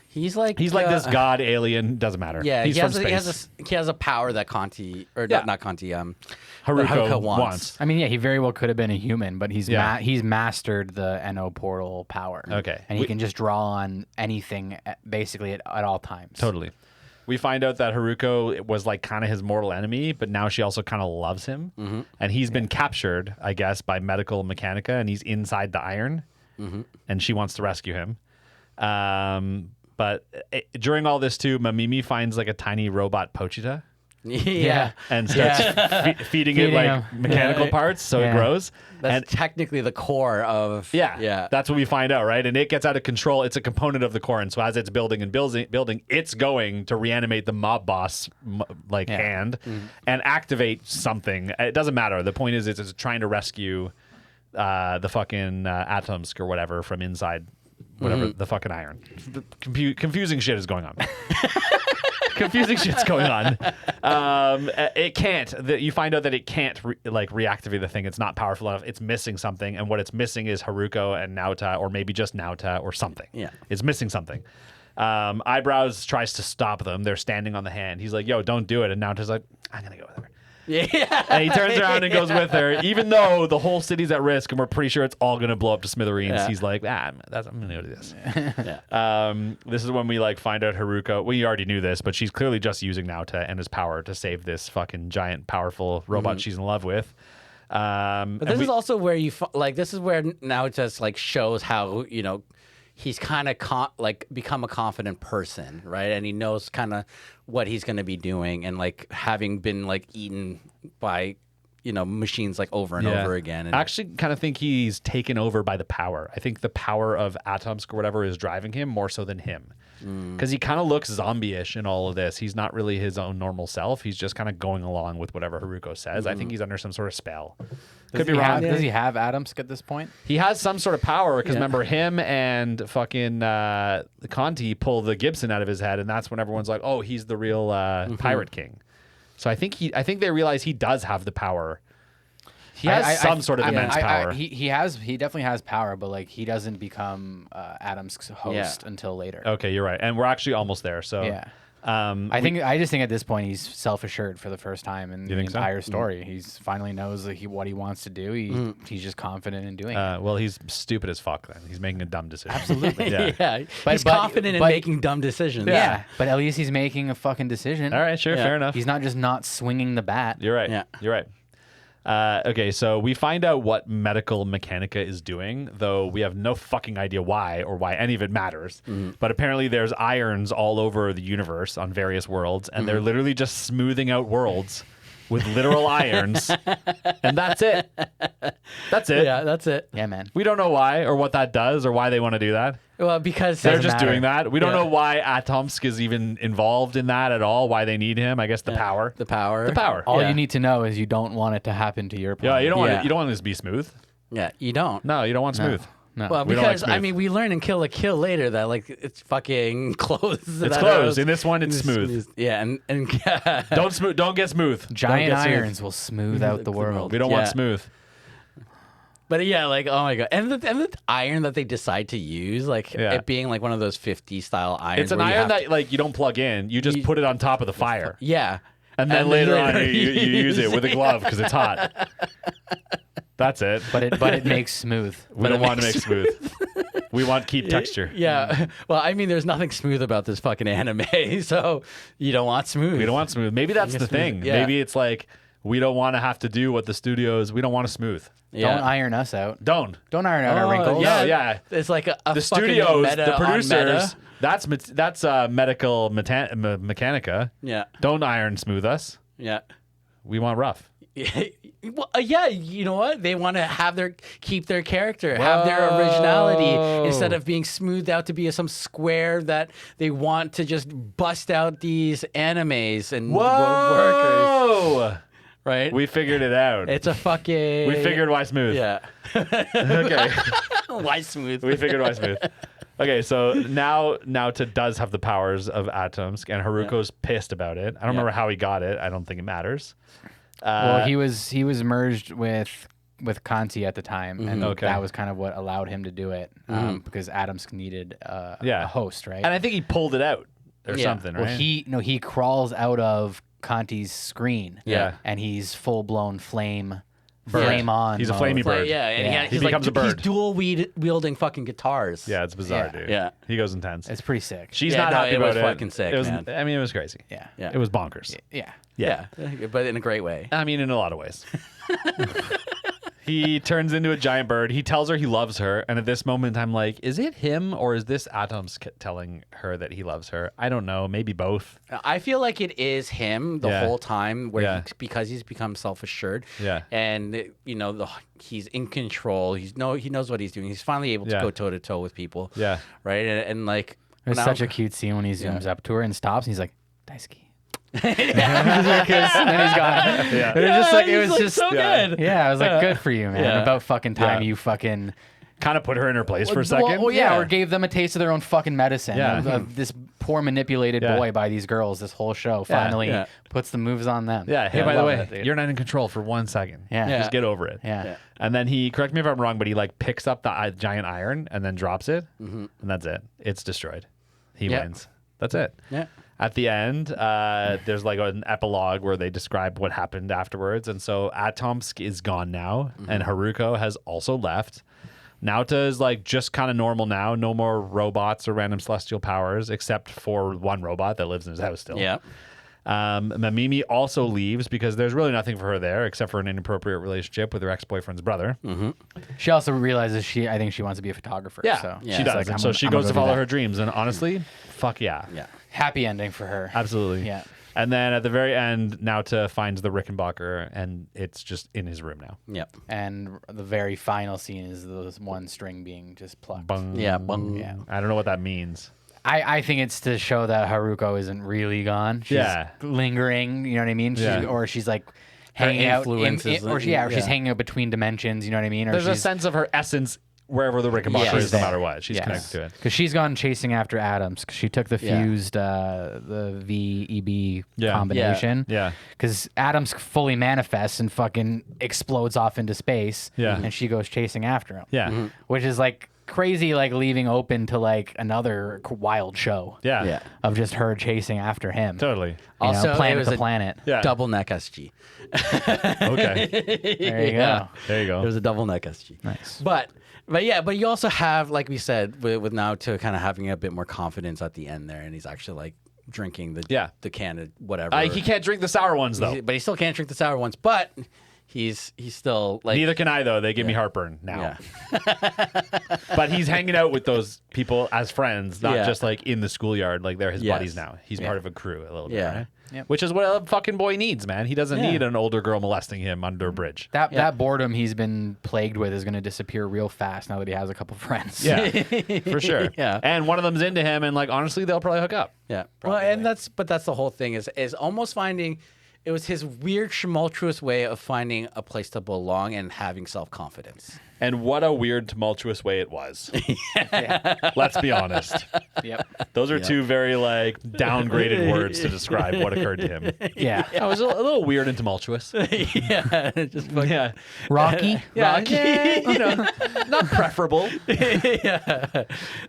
He's like this god alien. Doesn't matter. Yeah, he's he from has, space. he has a power that Conti or Yeah. not Conti Haruko wants. wants. I mean, yeah, he very well could have been a human, but he's Yeah. he's mastered the NO portal power. Okay. And he can just draw on anything basically at all times. Totally. We find out that Haruko was like kind of his mortal enemy, but now she also kind of loves him. And he's been captured, I guess, by Medical Mechanica, and he's inside the iron. And she wants to rescue him. But during all this too, Mamimi finds like a tiny robot Pochita Yeah. and starts feeding it Feeding like him. mechanical parts so it grows. That's And technically the core of yeah, that's what we find out, right? And it gets out of control. It's a component of the core, and so as it's building and building, it's going to reanimate the mob boss hand and activate something. It doesn't matter. The point is, it's trying to rescue the fucking Atomsk or whatever from inside. Whatever the fucking iron. Confusing shit is going on. Confusing shit's going on. It can't. You find out that it can't reactivate the thing. It's not powerful enough. It's missing something, and what it's missing is Haruko and Naota, or maybe just Naota or something. Yeah, it's missing something. Eyebrows tries to stop them. They're standing on the hand. He's like, "Yo, don't do it." And Naota's like, "I'm gonna go with her." Yeah. And he turns around and goes with her, even though the whole city's at risk and we're pretty sure it's all going to blow up to smithereens. Yeah. He's like, I'm going to go do this. This is when we find out Haruko. We already knew this, but she's clearly just using Naota and his power to save this fucking giant, powerful robot she's in love with. But this is also where this is where now it just like shows how, he's kind of become a confident person, right? And he knows kind of what he's going to be doing, and like having been like eaten by, machines like over and over again. And I actually kind of think he's taken over by the power. I think the power of Atomsk or whatever is driving him more so than him. Because he kind of looks zombie-ish in all of this. He's not really his own normal self. He's just kind of going along with whatever Haruko says. I think he's under some sort of spell. Could be wrong. Does he have Atomsk at this point? He has some sort of power because remember him and fucking Conti pull the Gibson out of his head, and that's when everyone's like, "Oh, he's the real pirate king." So I think they realize he does have the power. He has some sort of immense power. He definitely has power, but like he doesn't become Atomsk's host until later. Okay, you're right, and we're actually almost there. So yeah. I just think at this point he's self-assured for the first time in the entire story. He's finally knows what he wants to do. He's just confident in doing it. Well, he's stupid as fuck. Then he's making a dumb decision. Absolutely. Yeah. He's confident in making dumb decisions. Yeah, but at least he's making a fucking decision. All right, sure, fair enough. He's not just not swinging the bat. You're right. Yeah. You're right. Okay, so we find out what medical mechanica is doing, though we have no fucking idea why or why any of it matters. But apparently there's irons all over the universe on various worlds, and they're literally just smoothing out worlds with literal irons. And that's it. That's it. Yeah, that's it. Yeah, man. We don't know why or what that does or why they want to do that. Well, because they're just doing that. We don't know why Atomsk is even involved in that at all, why they need him. I guess the power. The power. The power. All you need to know is you don't want it to happen to your planet. Yeah, you don't want this to be smooth. Yeah, you don't. No, you don't want smooth. No. Well, We don't like because smooth. we learn in Kill la Kill later that like it's fucking closed. It's closed. In this one, it's smooth. Yeah, and Don't get smooth. Giant Don't get smooth. irons will smooth out the world. We don't want smooth. But yeah, like oh my god, and the iron that they decide to use, like it being like one of those 50 style irons. It's an iron that like you don't plug in. You just put it on top of the fire. Yeah, And then later on you use it with a glove because it's hot. That's it. But it makes smooth. We don't want to make smooth. We want keep texture. Yeah. Well, there's nothing smooth about this fucking anime, so you don't want smooth. We don't want smooth. Maybe that's the thing. Yeah. Maybe it's like we don't want to have to do what the studios. We don't want to smooth. Yeah. Don't iron us out. Don't Iron out our wrinkles. Yeah, yeah. It's like a The fucking studios, meta the on producers. meta. That's medical mechanica. Yeah. Don't iron smooth us. Yeah. We want rough. Well, yeah, you know what? They want to keep their character, have their originality instead of being smoothed out to be some square that they want to just bust out these animes and workers. Right? We figured it out. It's a fucking. We figured why smooth. Yeah. Okay. Why smooth? We figured why smooth. Okay, so now Naota does have the powers of Atomsk, and Haruko's pissed about it. I don't remember how he got it. I don't think it matters. Well, he was merged with Kanti at the time, and that was kind of what allowed him to do it because Atomsk needed a host, right? And I think he pulled it out or something, right? Well, he crawls out of Kanti's screen, and he's full blown flame on. He's a mode. flamey bird. Yeah, and he becomes a bird. He's dual wielding fucking guitars. Yeah, it's bizarre, dude. Yeah. He goes intense. It's pretty sick. She's not happy it about was it. fucking sick, it was, man. I mean, it was crazy. Yeah. It was bonkers. Yeah. Yeah, but in a great way. I mean, in a lot of ways. He turns into a giant bird. He tells her he loves her. And at this moment, I'm like, is it him or is this Atomsk telling her that he loves her? I don't know. Maybe both. I feel like it is him the whole time because he's become self-assured. Yeah. And, he's in control. He knows what he's doing. He's finally able to go toe-to-toe with people. Yeah. Right? And like... There's such a cute scene when he zooms up to her and stops and he's like, Daisuke. and he's gone. Yeah. It was just like it was just so good. Yeah, I was like, good for you, man. Yeah. About fucking time you fucking Kind of put her in her place for a second. or gave them a taste of their own fucking medicine. Yeah. This poor manipulated boy by these girls this whole show finally puts the moves on them. Yeah. Hey, I by the love way, it, you're not in control for 1 second. Yeah. Just get over it. Yeah. And then he, correct me if I'm wrong, but he like picks up the giant iron and then drops it. And that's it. It's destroyed. He wins. That's it. Yeah. At the end, there's like an epilogue where they describe what happened afterwards. And so Atomsk is gone now, and Haruko has also left. Naota is like just kind of normal now. No more robots or random celestial powers, except for one robot that lives in his house still. Yeah. Mamimi also leaves because there's really nothing for her there except for an inappropriate relationship with her ex-boyfriend's brother. She also realizes I think she wants to be a photographer. So she does. like, And so she I'm goes gonna to go do follow that. her dreams. And honestly, fuck yeah. Yeah. Happy ending for her. Absolutely. Yeah. And then at the very end, Nauta finds the Rickenbacker, and it's just in his room now. Yep. And the very final scene is the one string being just plucked. Bung. Yeah. Bung. Yeah. I don't know what that means. I think it's to show that Haruko isn't really gone. She's Yeah. lingering, you know what I mean? Yeah. Or she's like hanging out influence is or she's yeah. hanging out between dimensions, you know what I mean? Or There's a she's, sense of her essence wherever the Rickenbacker Yeah. is, no there. matter what. She's Yes. connected to it. Because she's gone chasing after Adams. 'Cause she took the Yeah. fused, the VEB Yeah. combination. Yeah. Because Adams fully manifests and fucking explodes off into space. Yeah. And she goes chasing after him. Yeah. Which is like crazy, like leaving open to like anher wild show. Yeah. Yeah. Of just her chasing after him. Totally. You know, Also, planet it was to a planet. Yeah. double neck SG. Okay. There you Yeah. go. There you go. It was a double neck SG. Nice. But you also have, like we said, with Naoto kind of having a bit more confidence at the end there, and he's actually like drinking the can of whatever. He can't drink the sour ones, though. But he still can't drink the sour ones. But he's still like Neither can I, though. They give me heartburn now. Yeah. But he's hanging out with those people as friends, not Yeah. just like in the schoolyard. Like they're his Yes. buddies now. He's part of a crew a little bit, Yeah. right? Yep. Which is what a fucking boy needs, man. He doesn't Yeah. need an older girl molesting him under a bridge. That boredom he's been plagued with is going to disappear real fast now that he has a couple friends. Yeah, for sure. Yeah. And one of them's into him, and like honestly, they'll probably hook up. Yeah. Well, and that's the whole thing is almost finding. It was his weird, tumultuous way of finding a place to belong and having self-confidence. And what a weird, tumultuous way it was. Let's be honest. Yep. Those are two very like downgraded words to describe what occurred to him. Yeah. It was a little weird and tumultuous. Yeah. Just fucking, Yeah. Rocky. Rocky. You know, not preferable. yeah.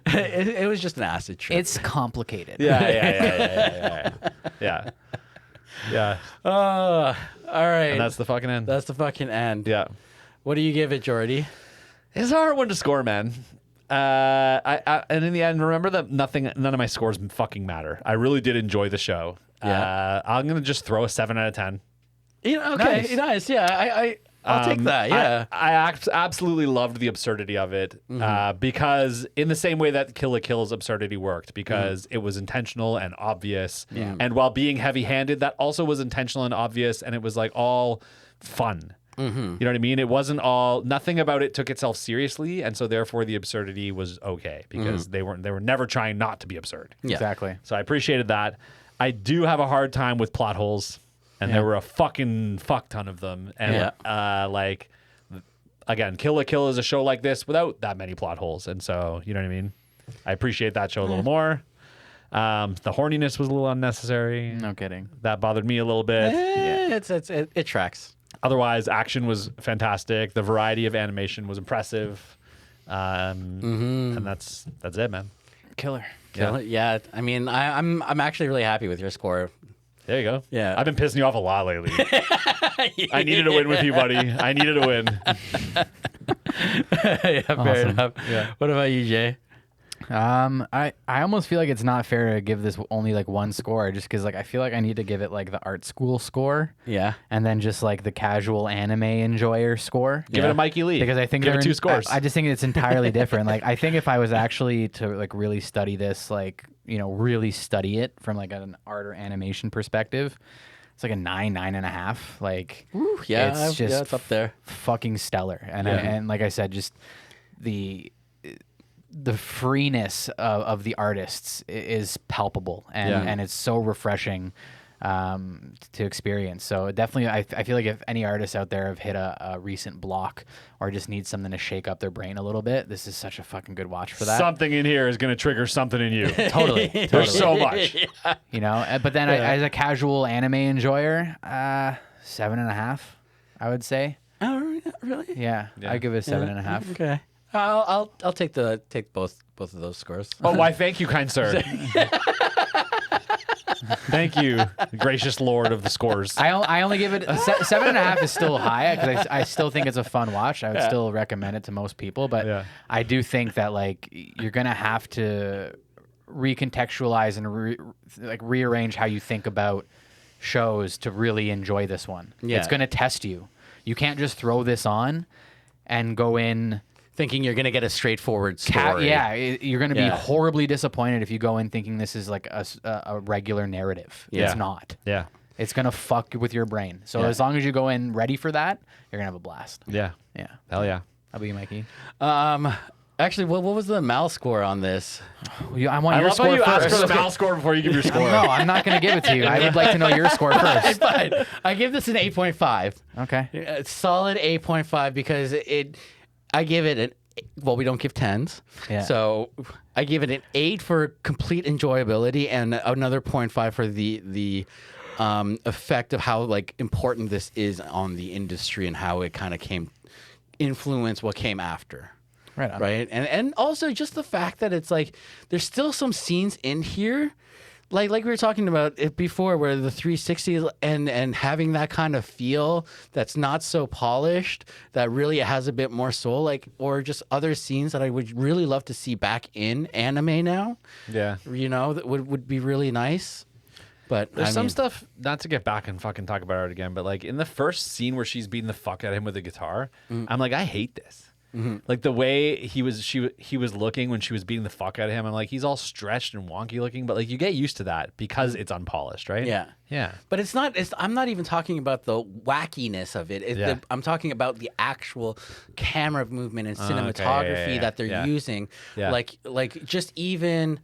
It was just an acid trip. It's complicated. Yeah. Yeah. all right. And that's the fucking end. That's the fucking end. Yeah. What do you give it, Jordy? It's a hard one to score, man. And in the end, remember that none of my scores fucking matter. I really did enjoy the show. Yeah. I'm gonna just throw a 7 out of 10. Okay, nice. Yeah, I'll take that. Yeah. I absolutely loved the absurdity of it because in the same way that Kill la Kill's absurdity worked, because it was intentional and obvious. Yeah. And while being heavy-handed, that also was intentional and obvious, and it was like all fun. You know what I mean? It wasn't nothing about it took itself seriously, and so therefore the absurdity was okay because they were never trying not to be absurd. Yeah. Exactly. So I appreciated that. I do have a hard time with plot holes, and there were a fucking fuck ton of them. And like, again, Kill la Kill is a show like this without that many plot holes, and so you know what I mean. I appreciate that show a little more. The horniness was a little unnecessary. No kidding. That bothered me a little bit. It tracks. Otherwise, action was fantastic. The variety of animation was impressive. And that's it, man. Killer. Yeah. I mean, I'm actually really happy with your score. There you go. Yeah. I've been pissing you off a lot lately. I needed to win with you, buddy. I needed to win. Yeah, fair enough. Yeah. What about you, Jay? I almost feel like it's not fair to give this only like one score, just because like I feel like I need to give it like the art school score, Yeah. and then just like the casual anime enjoyer score. Give it a Mikey Lee. Because I think give it they're 2 scores. I just think it's entirely different. Like I think if I was actually to like really study this, like really study it from like an art or animation perspective, it's like a 9.5. Like Yeah, it's just it's up there. fucking stellar. And like I said, just the freeness of the artists is palpable, and it's so refreshing to experience. So definitely, I feel like if any artists out there have hit a recent block or just need something to shake up their brain a little bit, this is such a fucking good watch for that. Something in here is going to trigger something in you. Totally. There's so much. But then as a casual anime enjoyer, 7.5, I would say. Oh, really? Yeah. I'd give it a 7.5. Okay. I'll take both of those scores. Oh, why, thank you, kind sir. Thank you, gracious lord of the scores. I only give it 7.5 is still high because I still think it's a fun watch. I would still recommend it to most people, but I do think that like you're gonna have to recontextualize and rearrange how you think about shows to really enjoy this one. Yeah. It's going to test you. You can't just throw this on and go in Thinking you're going to get a straightforward story. you're going to be Yeah. horribly disappointed if you go in thinking this is like a regular narrative. Yeah. It's not. Yeah. It's going to fuck with your brain. So Yeah. as long as you go in ready for that, you're going to have a blast. Yeah. Yeah. Hell yeah. How about you, Mikey? Actually, what was the Mal score on this? I want I your love how score you ask first. for the Mal score before you give your score. No, I'm not going to give it to you. I would like to know your score first. Fine. I give this an 8.5. Okay. It's solid 8.5 because I give it an. Well, we don't give 10s. Yeah. So I give it an 8 for complete enjoyability and another 0.5 for the effect of how like important this is on the industry and how it kind of influence what came after. Right on. Right. And also just the fact that it's like there's still some scenes in here. Like we were talking about it before, where the 360 and having that kind of feel that's not so polished, that really has a bit more soul, like, or just other scenes that I would really love to see back in anime now. Yeah. You know, that would be really nice. But There's I some mean, stuff, not to get back and fucking talk about it again, but like in the first scene where she's beating the fuck out of him with a guitar, I'm like, I hate this. Like the way he was looking when she was beating the fuck out of him. I'm like, he's all stretched and wonky looking, but like you get used to that because it's unpolished, right? Yeah. Yeah. But it's not. I'm not even talking about the wackiness of it. Yeah. I'm talking about the actual camera movement and okay. cinematography Yeah. that they're Yeah. using. Yeah. Like just even.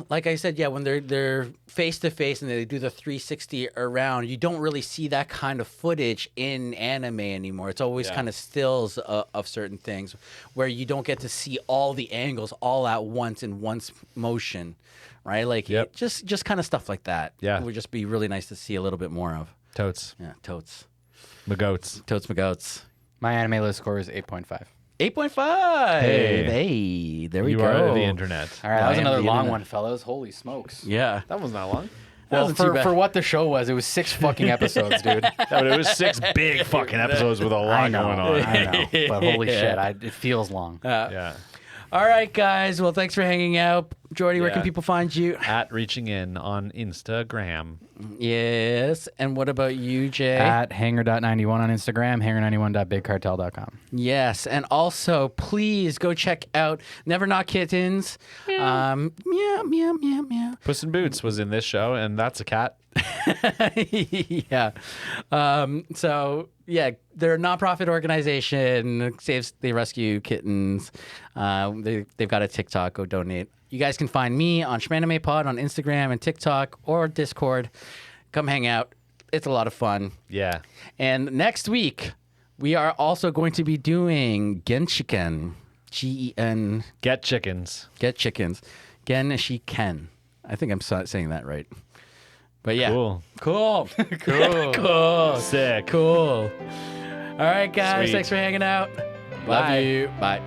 Like I said, yeah, when they're face to face and they do the 360 around, you don't really see that kind of footage in anime anymore. It's always kind of stills of certain things where you don't get to see all the angles all at once in one motion, right? Like Yep. just kind of stuff like that. Yeah. It would just be really nice to see a little bit more of. Totes. Yeah, totes. Magoats. Totes McGoats. My anime list score is 8.5. 8.5. Hey. Hey, there we You go. are the internet. All right, that was I am another the long internet. one, fellas. Holy smokes. Yeah. That was not long. That wasn't too bad. For what the show was, it was 6 fucking episodes, dude. But it was 6 big fucking episodes with a lot going on. I know. But holy shit, it feels long. Yeah. All right, guys. Well, thanks for hanging out. Jordy, where Yeah. can people find you? At Reaching In on Instagram. Yes. And what about you, Jay? At hanger.91 on Instagram, hanger91.bigcartel.com. Yes. And also, please go check out Never Not Kittens. Meow, meow, meow, meow. Puss in Boots was in this show, and that's a cat. Yeah. So yeah, they're a nonprofit organization. They rescue kittens. They've got a TikTok. Go donate. You guys can find me on Shmanime Pod on Instagram and TikTok or Discord. Come hang out. It's a lot of fun. Yeah. And next week we are also going to be doing Genshiken. Gen. Get chickens. Get chickens. Genshiken. I think I'm saying that right. But yeah. Cool. Cool. Cool. Cool. Sick. Cool. All right, guys. Sweet. Thanks for hanging out. Love Bye. Bye.